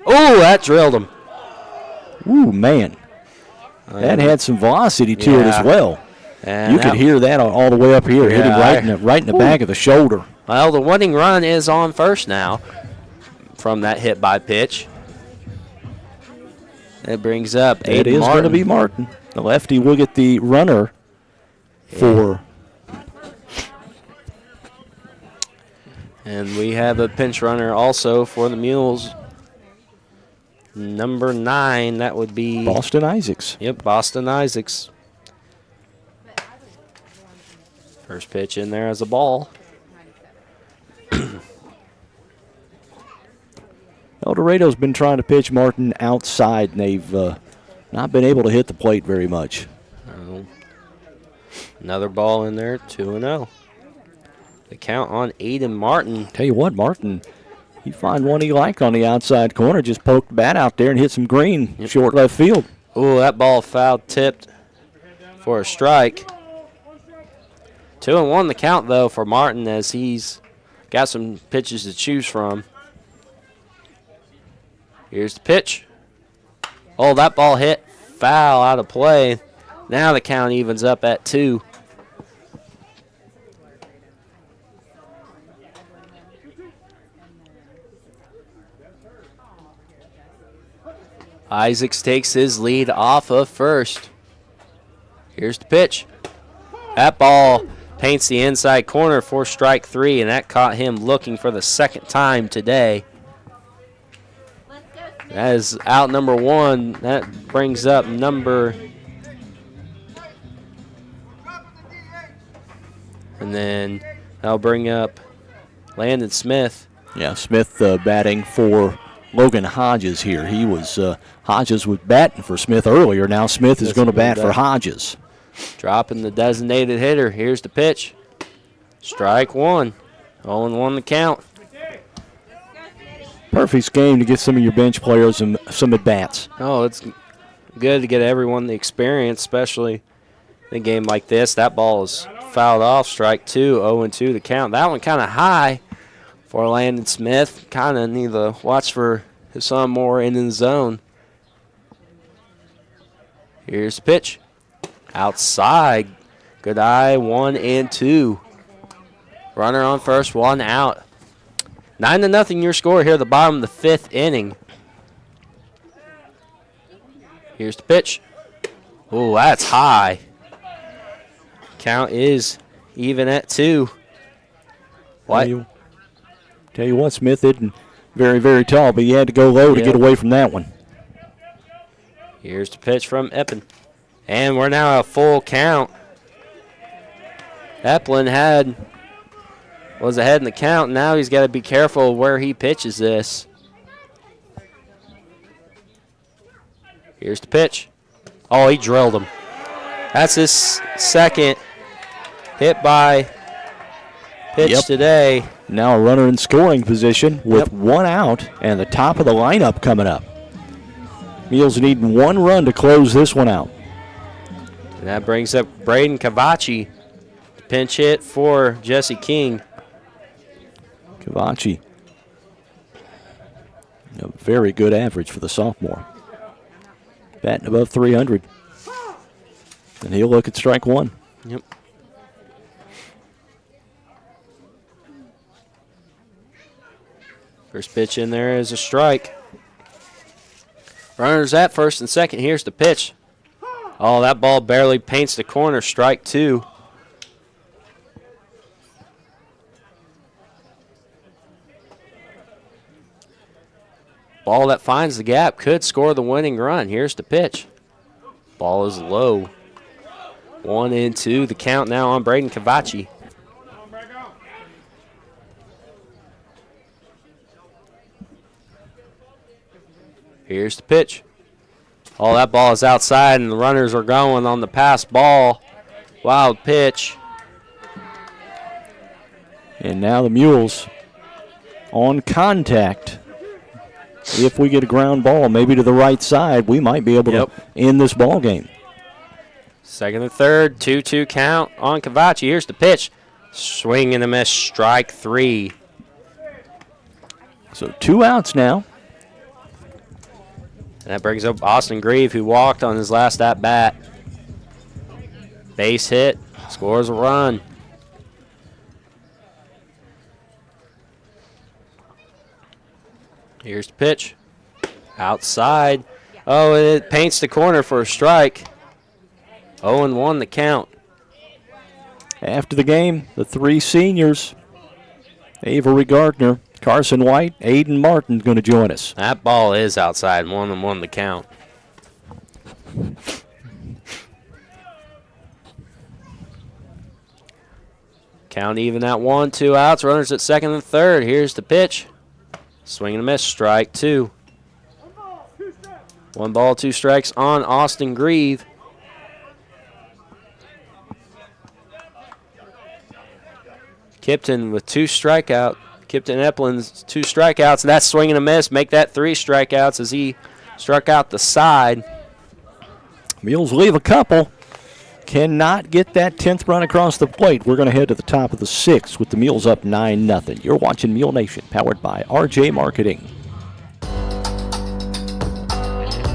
Oh, that drilled him. Ooh, man. That had some velocity to it as well. And you could hear that all the way up here, hitting right in the back of the shoulder. Well, the winning run is on first now from that hit by pitch. It brings up Aiden Martin. It is going to be Martin. The lefty will get the runner for... And we have a pinch runner also for the Mules. Number 9, that would be... Boston Isaacs. Yep, Boston Isaacs. First pitch in there as a ball. Eldorado's been trying to pitch Martin outside, and they've not been able to hit the plate very much. Another ball in there, 2-0. The count on Aiden Martin. Tell you what, Martin, you find one he liked on the outside corner, just poked the bat out there and hit some green, short left field. Ooh, that ball foul tipped for a strike. 2-1 the count, though, for Martin, as he's got some pitches to choose from. Here's the pitch. Oh, that ball hit foul out of play. Now the count evens up at 2. Isaacs takes his lead off of first. Here's the pitch. That ball paints the inside corner for strike 3, and that caught him looking for the second time today. That is out number 1. That brings up number... And then that'll bring up Landon Smith. Yeah, Smith batting for Logan Hodges here. He was Hodges was batting for Smith earlier. Now Smith is going to bat for Hodges. Dropping the designated hitter. Here's the pitch. Strike 1. 0-1 the count. Perfect game to get some of your bench players and some at-bats. Oh, it's good to get everyone the experience, especially in a game like this. That ball is fouled off. Strike 2, 0-2 the count. That one kind of high for Landon Smith. Kind of need to watch for his son more in the zone. Here's the pitch. Outside. Good eye, 1-2. Runner on first, 1 out. 9-0 your score here at the bottom of the 5th inning. Here's the pitch. Oh, that's high. Count is even at 2. What? Tell you what, Smith isn't very, very tall, but he had to go low to get away from that one. Here's the pitch from Eppin. And we're now at a full count. Eplin was ahead in the count. Now he's got to be careful where he pitches this. Here's the pitch. Oh, he drilled him. That's his second hit by pitch today. Now a runner in scoring position with 1 out and the top of the lineup coming up. Mules needing 1 run to close this one out. And that brings up Braden Cavacci. Pinch hit for Jesse King. Cavacci, a very good average for the sophomore. Batting above 300. And he'll look at strike 1. Yep. First pitch in there is a strike. Runners at first and second. Here's the pitch. Oh, that ball barely paints the corner. Strike 2. Ball that finds the gap could score the winning run. Here's the pitch. Ball is low. 1-2. The count now on Braden Cavacci. Here's the pitch. Oh, that ball is outside, and the runners are going on the pass ball. Wild pitch. And now the Mules on contact. If we get a ground ball, maybe to the right side, we might be able to end this ball game. Second and third, 2-2 count on Cavacci. Here's the pitch. Swing and a miss, strike 3. So 2 outs now. And that brings up Austin Grieve, who walked on his last at-bat. Base hit, scores a run. Here's the pitch. Outside. Oh, it paints the corner for a strike. 0-1 the count. After the game, the 3 seniors, Avery Gardner, Carson White, Aiden Martin, going to join us. That ball is outside, 1-1 the count. Count even at 1, 2 outs. Runners at second and third. Here's the pitch. Swing and a miss, strike 2. 1 ball, 2 strikes on Austin Grieve. Kipton with 2 strikeouts. Kipton Eplin's 2 strikeouts, and that's swing and a miss. Make that 3 strikeouts as he struck out the side. Mules leave a couple. Cannot get that 10th run across the plate. We're going to head to the top of the 6th with the Mules up 9-0. You're watching Mule Nation, powered by RJ Marketing.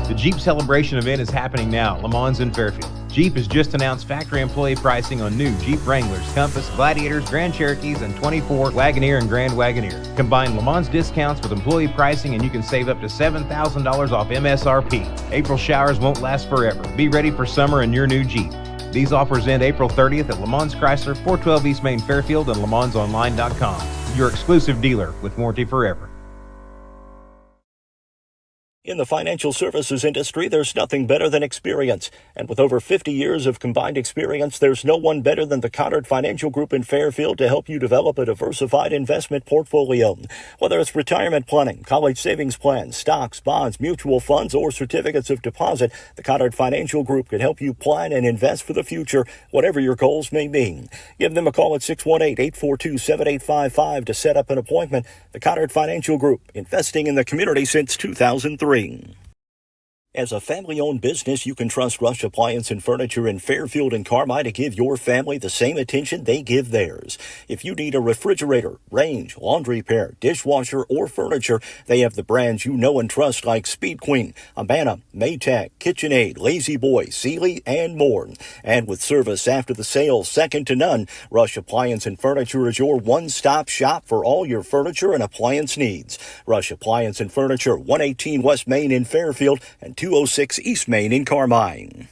The Jeep Celebration event is happening now at Le Mans in Fairfield. Jeep has just announced factory employee pricing on new Jeep Wranglers, Compass, Gladiators, Grand Cherokees, and 24 Wagoneer and Grand Wagoneer. Combine Le Mans discounts with employee pricing and you can save up to $7,000 off MSRP. April showers won't last forever. Be ready for summer in your new Jeep. These offers end April 30th at Le Mans Chrysler, 412 East Main Fairfield, and LeMansOnline.com. Your exclusive dealer with warranty forever. In the financial services industry, there's nothing better than experience. And with over 50 years of combined experience, there's no one better than the Connard Financial Group in Fairfield to help you develop a diversified investment portfolio. Whether it's retirement planning, college savings plans, stocks, bonds, mutual funds, or certificates of deposit, the Connard Financial Group can help you plan and invest for the future, whatever your goals may be. Give them a call at 618-842-7855 to set up an appointment. The Connard Financial Group, investing in the community since 2003. As a family-owned business, you can trust Rush Appliance and Furniture in Fairfield and Carmi to give your family the same attention they give theirs. If you need a refrigerator, range, laundry pair, dishwasher, or furniture, they have the brands you know and trust like Speed Queen, Amana, Maytag, KitchenAid, Lazy Boy, Sealy, and more. And with service after the sale second to none, Rush Appliance and Furniture is your one-stop shop for all your furniture and appliance needs. Rush Appliance and Furniture, 118 West Main in Fairfield and 206 East Main in Carmine.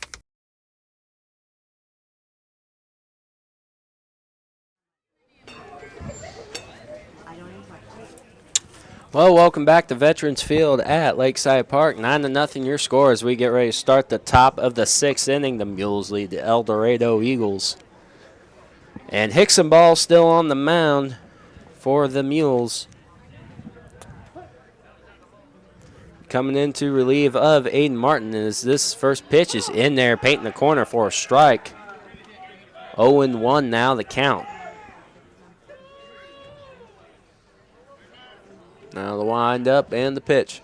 Well, welcome back to Veterans Field at Lakeside Park. 9-0 your score as we get ready to start the top of the sixth inning. The Mules lead the Eldorado Eagles. And Hickson Ball still on the mound for the Mules. Coming in to relieve of Aiden Martin as this first pitch is in there, painting the corner for a strike. 0-1 now the count. Now the wind up and the pitch.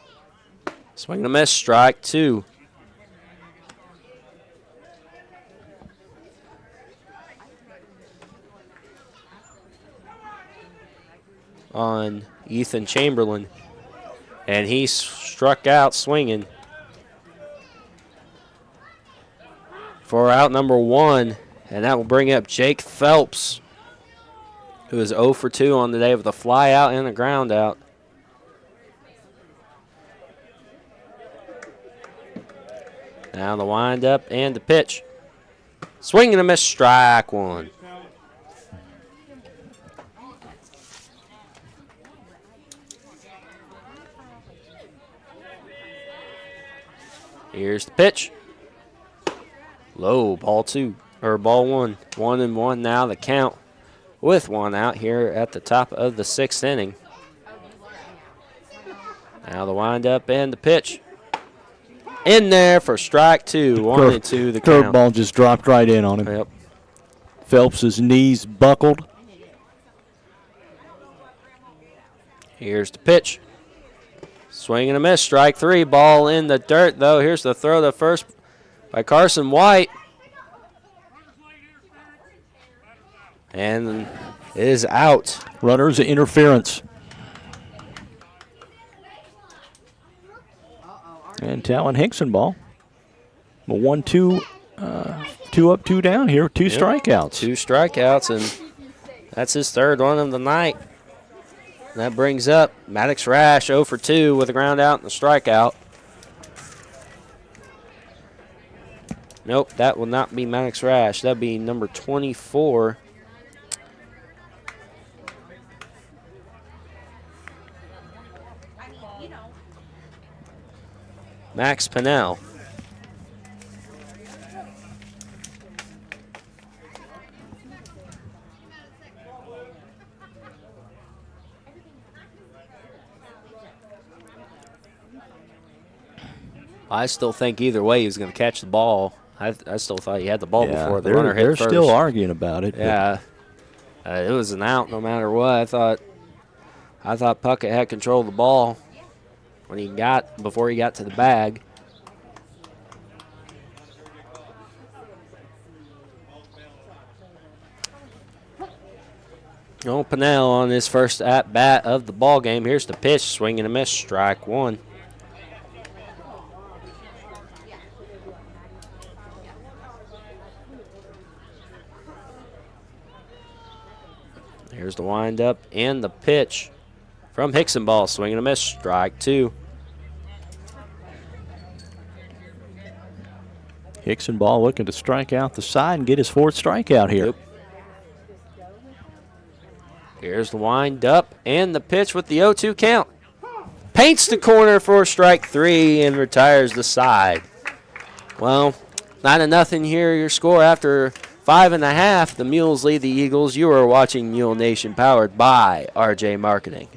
Swing and a miss, strike two. On Ethan Chamberlain. And he struck out swinging for out number one. And that will bring up Jake Phelps, who is 0 for 2 on the day with a fly out and a ground out. Now the wind up and the pitch. Swing and a miss, strike one. Here's the pitch. Low, ball two, or ball one. 1-1 now the count with one out here at the top of the sixth inning. Now the wind up and the pitch. In there for strike two. 1-2 the count. Curveball just dropped right in on him. Yep. Phelps' knees buckled. Here's the pitch. Swing and a miss, strike three. Ball in the dirt, though. Here's the throw to first by Carson White. And it is out. Runner's interference. And Talon Hickson ball. A 1-2, 2 up, 2 down here. Two strikeouts. Two strikeouts, and that's his third one of the night. And that brings up Maddox Rash 0 for 2 with a ground out and a strikeout. Nope, that will not be Maddox Rash. That would be number 24. Max Pennell. I still think either way he was going to catch the ball. I still thought he had the ball before the runner hit they're first. still arguing about it. Yeah, it was an out no matter what. I thought Puckett had control of the ball before he got to the bag. No, Pennell on his first at bat of the ball game. Here's the pitch, swing and a miss, strike one. Here's the windup and the pitch from Hickson ball. Swing and a miss. Strike two. Hickson ball looking to strike out the side and get his fourth strikeout here. Yep. Here's the windup and the pitch with the 0-2 count. paints the corner for strike 3 and retires the side. Well, 9-0 here, your score after 5.5. The Mules lead the Eagles. You are watching Mule Nation, powered by RJ Marketing.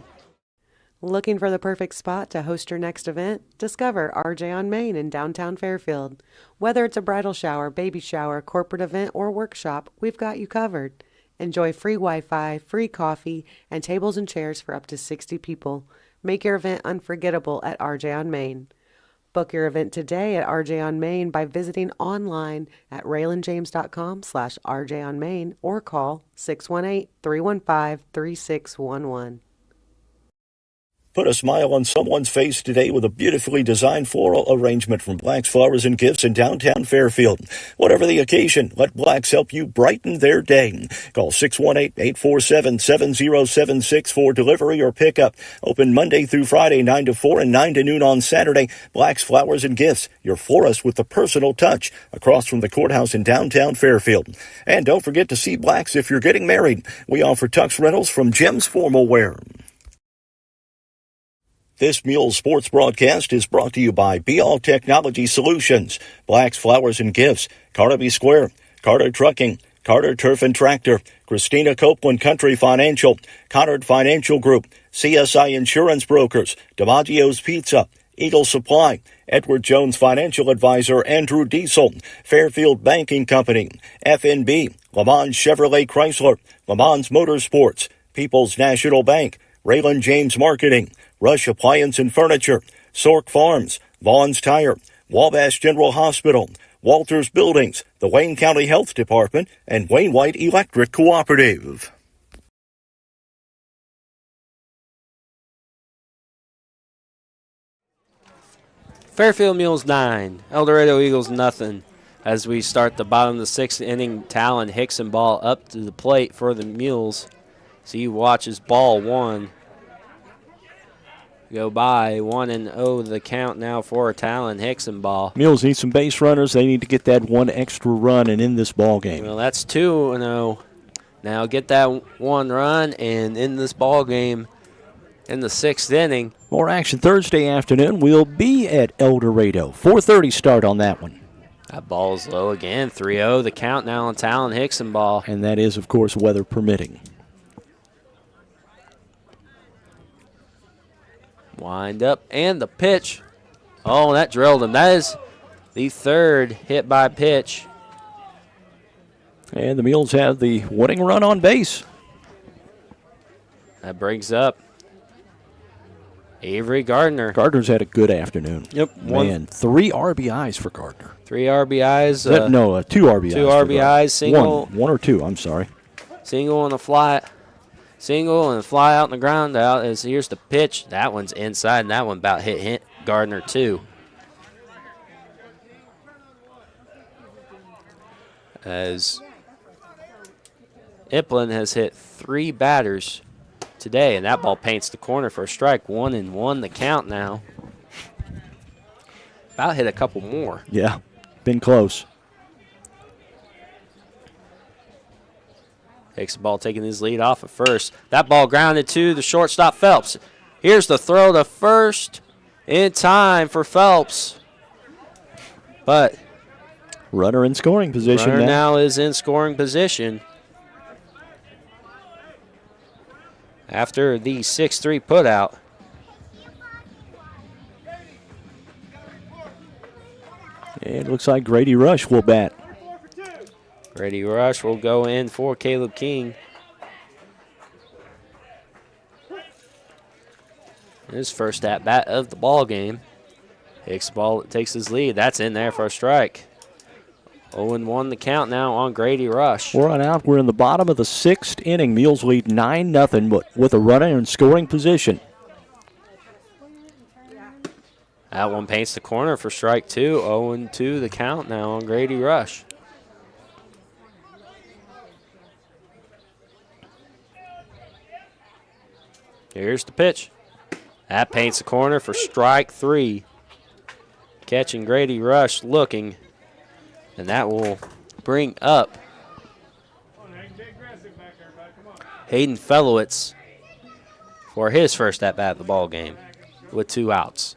Looking for the perfect spot to host your next event? Discover RJ on Main in downtown Fairfield. Whether it's a bridal shower, baby shower, corporate event, or workshop, we've got you covered. Enjoy free Wi-Fi, free coffee, and tables and chairs for up to 60 people. Make your event unforgettable at RJ on Main. Book your event today at RJ on Main by visiting online at raylanjames.com/RJ on Main or call 618-315-3611. Put a smile on someone's face today with a beautifully designed floral arrangement from Black's Flowers and Gifts in downtown Fairfield. Whatever the occasion, let Black's help you brighten their day. Call 618-847-7076 for delivery or pickup. Open Monday through Friday, 9 to 4 and 9 to noon on Saturday. Black's Flowers and Gifts, your florist with the personal touch, across from the courthouse in downtown Fairfield. And don't forget to see Black's if you're getting married. We offer tux rentals from Jim's Formal Wear. This Mule Sports broadcast is brought to you by Be All Technology Solutions, Black's Flowers and Gifts, Carnaby Square, Carter Trucking, Carter Turf and Tractor, Christina Copeland Country Financial, Conard Financial Group, CSI Insurance Brokers, DiMaggio's Pizza, Eagle Supply, Edward Jones Financial Advisor Andrew Diesel, Fairfield Banking Company, FNB, Le Mans Chevrolet Chrysler, Le Mans Motorsports, People's National Bank, Raylan James Marketing, Rush Appliance and Furniture, Sork Farms, Vaughn's Tire, Wabash General Hospital, Walters Buildings, the Wayne County Health Department, and Wayne White Electric Cooperative. Fairfield Mules 9, Eldorado Eagles nothing. As we start the bottom of the 6th inning, Talon Hickson ball up to the plate for the Mules. So you watch as ball 1 go by. 1-0 the count now for a Talon Hickson ball. Mules need some base runners. They need to get that one extra run and in this ball game. Well, that's 2-0. Now get that one run and in this ball game in the 6th inning. More action Thursday afternoon. We'll be at Eldorado. 4:30 start on that one. That ball's low again. 3-0 the count now on Talon Hickson ball. And that is, of course, weather permitting. Wind up and the pitch. Oh, that drilled him. That is the 3rd hit by pitch. And the Mules have the winning run on base. That brings up Avery Gardner. Gardner's had a good afternoon. Yep. Man, 3 RBIs for Gardner. 3 RBIs. 2 RBIs. 2 RBIs. Single. One or two, I'm sorry. Single on the fly. Single and fly out on the ground out. As here's the pitch. That one's inside, and that one about hit Gardner too. As Iplin has hit 3 batters today, and that ball paints the corner for a strike. 1-1 the count now. About hit a couple more. Yeah, been close. Takes the ball, taking his lead off at first. That ball grounded to the shortstop, Phelps. Here's the throw to first in time for Phelps. But runner in scoring position runner now is in scoring position. After the 6-3 putout. It looks like Grady Rush will bat. Grady Rush will go in for Caleb King. His first at-bat of the ball game. Hicks ball takes his lead. That's in there for a strike. 0-1 the count now on Grady Rush. 4 on out. We're in the bottom of the 6th inning. Mules lead 9-0, but with a runner in scoring position. That one paints the corner for strike 2. 0-2 the count now on Grady Rush. Here's the pitch. That paints the corner for strike 3. Catching Grady Rush looking. And that will bring up Hayden Fellowitz for his first at-bat of the ball game. with 2 outs.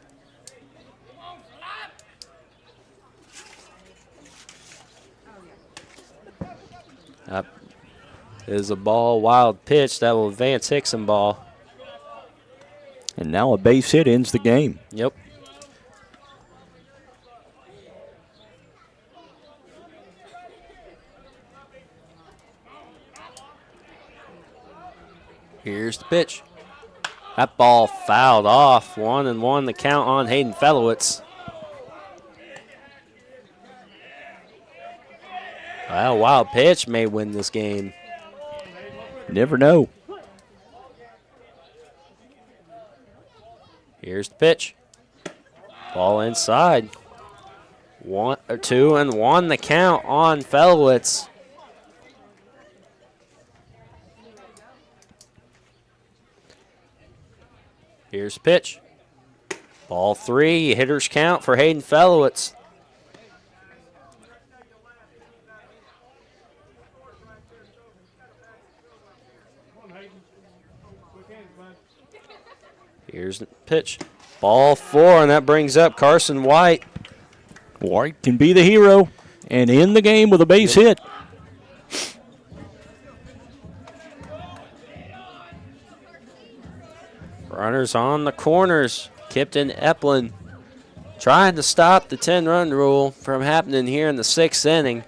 Up is a ball, wild pitch. That will advance Hickson ball. And now a base hit ends the game. Yep. Here's the pitch. That ball fouled off. 1-1 the count on Hayden Felowitz. Well, wild pitch may win this game. Never know. Here's the pitch. Ball inside. 2-1 the count on Felowitz. Here's the pitch. Ball 3, hitter's count for Hayden Felowitz. Here's the pitch. Ball 4, and that brings up Carson White. White can be the hero and end the game with a base hit. Runners on the corners. Kipton Eplin trying to stop the 10-run rule from happening here in the 6th inning.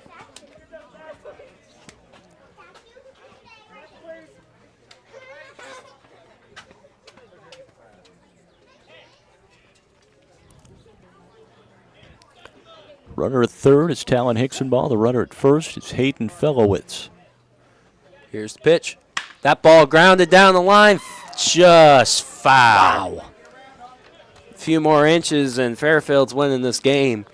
Runner at third is Talon Hicksonball. The runner at first is Hayden Felowitz. Here's the pitch. That ball grounded down the line. Just foul. Wow. A few more inches and Fairfield's winning this game.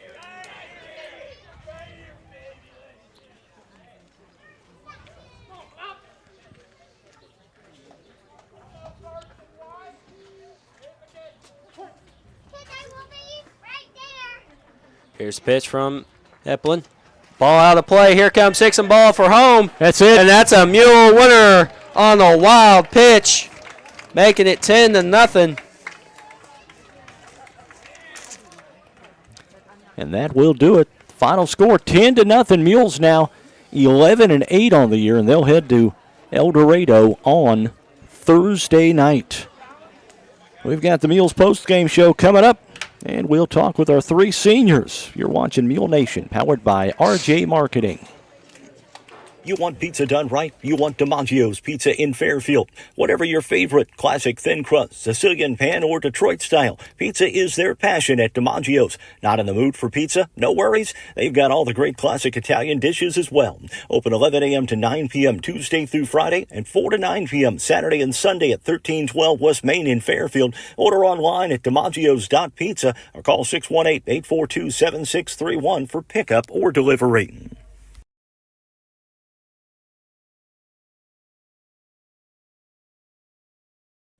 Here's the pitch from Eplin. Ball out of play. Here comes Hicksonball for home. That's it. And that's a Mule winner on a wild pitch, making it 10-0. And that will do it. Final score 10-0. Mules now 11-8 on the year, and they'll head to Eldorado on Thursday night. We've got the Mules post-game show coming up, and we'll talk with our 3 seniors. You're watching Mule Nation, powered by RJ Marketing. You want pizza done right? You want DiMaggio's Pizza in Fairfield. Whatever your favorite, classic thin crust, Sicilian pan, or Detroit style, pizza is their passion at DiMaggio's. Not in the mood for pizza? No worries. They've got all the great classic Italian dishes as well. Open 11 a.m. to 9 p.m. Tuesday through Friday, and 4 to 9 p.m. Saturday and Sunday at 1312 West Main in Fairfield. Order online at DiMaggio's.pizza or call 618-842-7631 for pickup or delivery.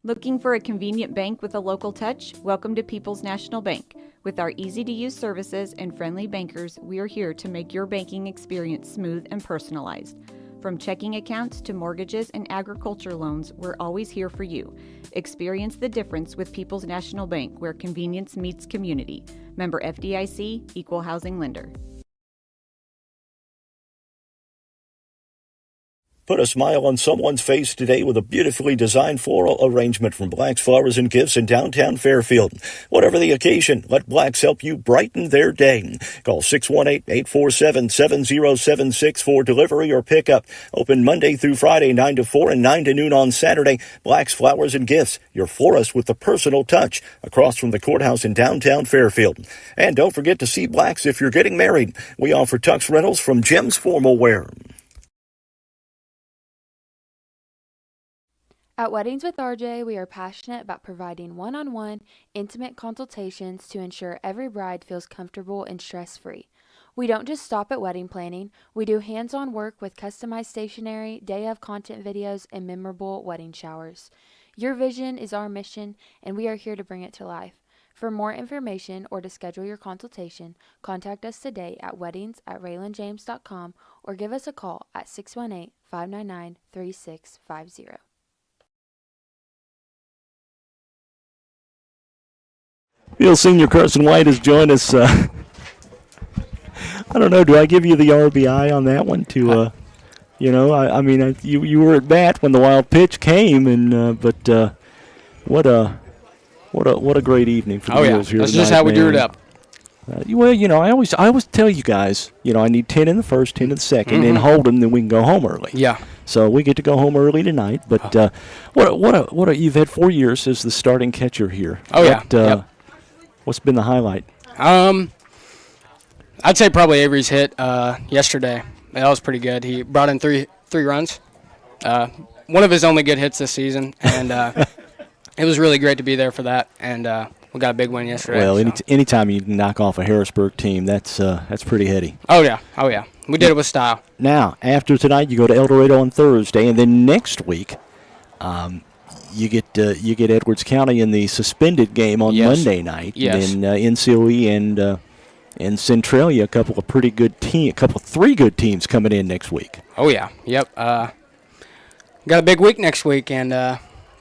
Looking for a convenient bank with a local touch? Welcome to People's National Bank. With our easy-to-use services and friendly bankers, we are here to make your banking experience smooth and personalized. From checking accounts to mortgages and agriculture loans, we're always here for you. Experience the difference with People's National Bank, where convenience meets community. Member FDIC, Equal Housing Lender. Put a smile on someone's face today with a beautifully designed floral arrangement from Black's Flowers and Gifts in downtown Fairfield. Whatever the occasion, let Black's help you brighten their day. Call 618-847-7076 for delivery or pickup. Open Monday through Friday, 9 to 4 and 9 to noon on Saturday. Black's Flowers and Gifts, your florist with the personal touch, across from the courthouse in downtown Fairfield. And don't forget to see Black's if you're getting married. We offer tux rentals from Jim's Formal Wear. At Weddings with RJ, we are passionate about providing one-on-one, intimate consultations to ensure every bride feels comfortable and stress-free. We don't just stop at wedding planning, we do hands-on work with customized stationery, day-of content videos, and memorable wedding showers. Your vision is our mission, and we are here to bring it to life. For more information or to schedule your consultation, contact us today at weddings@raylandjames.com or give us a call at 618-599-3650. Bill Senior Carson White has joined us. I don't know. Do I give you the RBI on that one? You were at bat when the wild pitch came, but what a great evening for the Mules here that's tonight, just how we man. drew it up. I always tell you guys, I need 10 in the first, 10 in the 2nd, and hold them, then we can go home early. Yeah. So we get to go home early tonight. But you've had 4 years as the starting catcher here. What's been the highlight? I'd say probably Avery's hit yesterday. That was pretty good. He brought in three runs. One of his only good hits this season, and it was really great to be there for that. And we got a big win yesterday. Well, anytime you knock off a Harrisburg team, that's pretty heady. Oh yeah. We did it with style. Now, after tonight, you go to Eldorado on Thursday, and then next week, you get Edwards County in the suspended game on Monday night. Yes. And then NCOE and Centralia, a couple of pretty good three good teams coming in next week. Oh yeah. Yep. Got a big week next week, and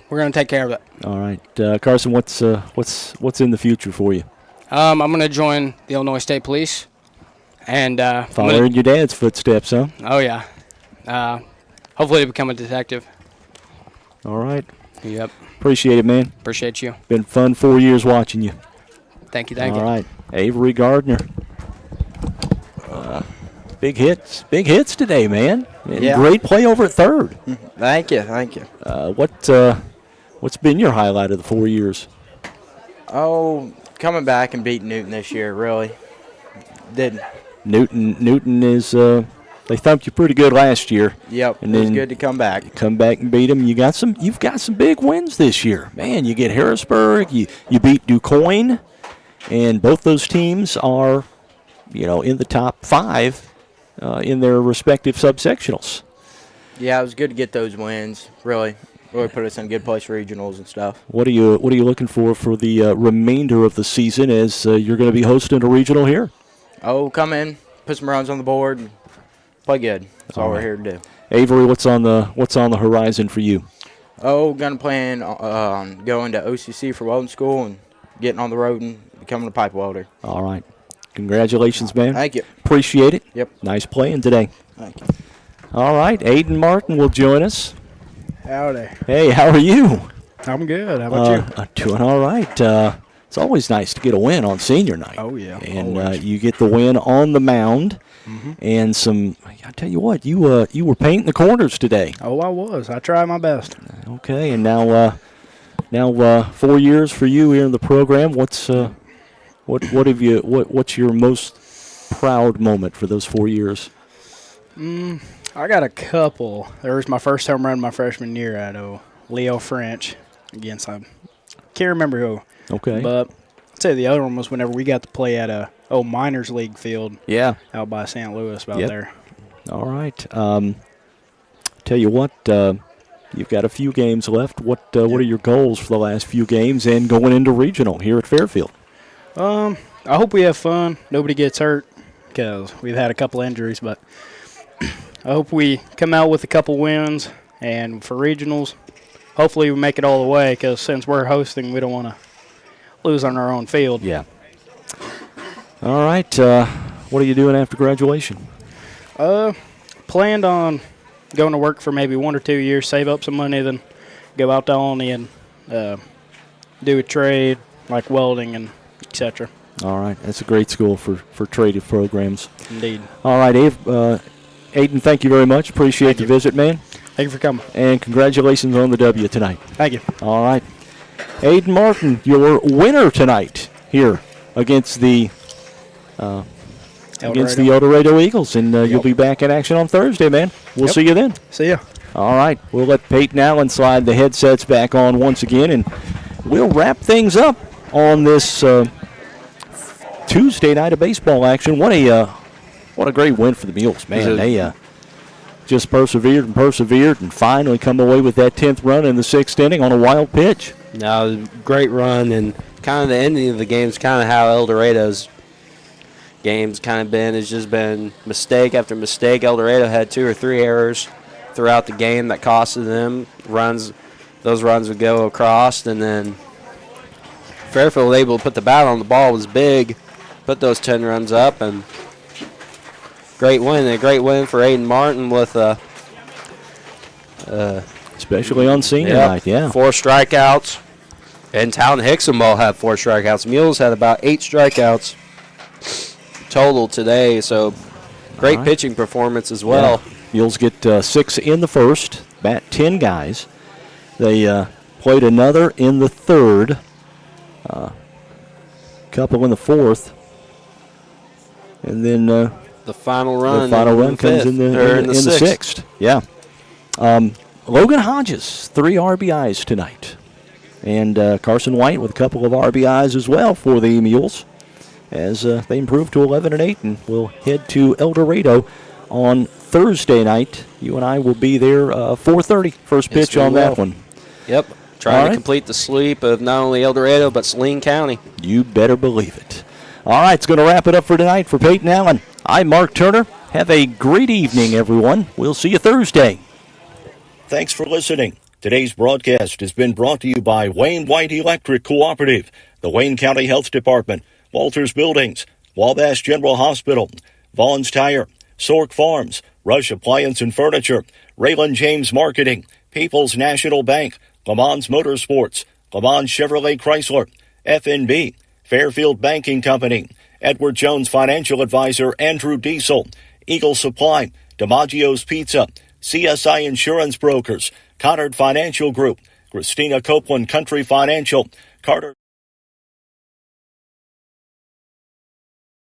we're going to take care of it. All right, Carson, what's in the future for you? I'm going to join the Illinois State Police, and following your dad's footsteps, huh? Oh yeah. Hopefully to become a detective. All right. Yep. Appreciate it, man. Appreciate you. Been fun 4 years watching you. Thank you. All right, Avery Gardner. Big hits today, man. And great play over at third. Thank you. What's been your highlight of the 4 years? Oh, coming back and beating Newton this year, really. Didn't. Newton is they thumped you pretty good last year. Yep, and it was good to come back. You come back and beat them. You've got some big wins this year. Man, you get Harrisburg, you beat DuQuoin, and both those teams are, in the top 5 in their respective subsectionals. Yeah, it was good to get those wins, really. Really put us in a good place for regionals and stuff. What are you looking for the remainder of the season as you're going to be hosting a regional here? Oh, come in, put some runs on the board, and play good. That's all we're here to do. Avery, what's on the horizon for you? Oh, gonna plan on going to OCC for welding school and getting on the road and becoming a pipe welder. All right. Congratulations, man. Thank you. Appreciate it. Yep. Nice playing today. Thank you. All right. Aiden Martin will join us. Howdy. Hey, how are you? I'm good. How about you? Doing all right. It's always nice to get a win on senior night. Oh, yeah. And you get the win on the mound. Mm-hmm. And I tell you what, you were painting the corners today. Oh, I was. I tried my best. Okay, and now 4 years for you here in the program. What's your most proud moment for those 4 years? I got a couple. There was my first home run my freshman year at Leo French against I can't remember who. Okay. But I'd say the other one was whenever we got to play at a minors league field. Yeah. Out by St. Louis there. All right. Tell you what, you've got a few games left. What are your goals for the last few games and going into regional here at Fairfield? I hope we have fun. Nobody gets hurt because we've had a couple injuries, but I hope we come out with a couple wins, and for regionals, hopefully we make it all the way because since we're hosting, we don't want to lose on our own field. Yeah. All right. What are you doing after graduation? Planned on going to work for maybe 1 or 2 years, save up some money, then go out to Olney and do a trade like welding and etc. All right. That's a great school for trade programs. Indeed. All right, Aiden, thank you very much. Appreciate the visit, man. Thank you for coming. And congratulations on the W tonight. Thank you. All right. Aiden Martin, your winner tonight here against the Eldorado Eagles. And you'll be back in action on Thursday, man. We'll see you then. See ya. All right. We'll let Peyton Allen slide the headsets back on once again, and we'll wrap things up on this Tuesday night of baseball action. What a great win for the Mules, man. They just persevered and finally come away with that 10th run in the 6th inning on a wild pitch. No, great run, and kind of the ending of the game is kind of how Eldorado's game's kind of been. It's just been mistake after mistake. Eldorado had 2 or 3 errors throughout the game that costed them runs. Those runs would go across, and then Fairfield able to put the bat on the ball was big, put those 10 runs up, and great win. A great win for Aiden Martin with especially on senior night, yeah. 4 strikeouts. And Town Hicksonball had 4 strikeouts. Mules had about 8 strikeouts total today, so great pitching performance as well. Yeah. Mules get 6 in the first, bat 10 guys. They played another in the third, couple in the fourth, and then the final run. The final run comes in the sixth. Yeah. Logan Hodges, 3 RBIs tonight, and Carson White with a couple of RBIs as well for the Mules, as they improve to 11-8, and will head to Eldorado on Thursday night. You and I will be there 4:30. First pitch on that one. Yep. Trying to complete the sweep of not only Eldorado, but Saline County. You better believe it. All right, it's going to wrap it up for tonight. For Peyton Allen, I'm Mark Turner. Have a great evening, everyone. We'll see you Thursday. Thanks for listening. Today's broadcast has been brought to you by Wayne White Electric Cooperative, the Wayne County Health Department, Walters Buildings, Wabash General Hospital, Vaughn's Tire, Sork Farms, Rush Appliance and Furniture, Raylan James Marketing, People's National Bank, Le Mans Motorsports, Le Mans Chevrolet Chrysler, FNB, Fairfield Banking Company, Edward Jones Financial Advisor Andrew Diesel, Eagle Supply, DiMaggio's Pizza, CSI Insurance Brokers, Connard Financial Group, Christina Copeland Country Financial, Carter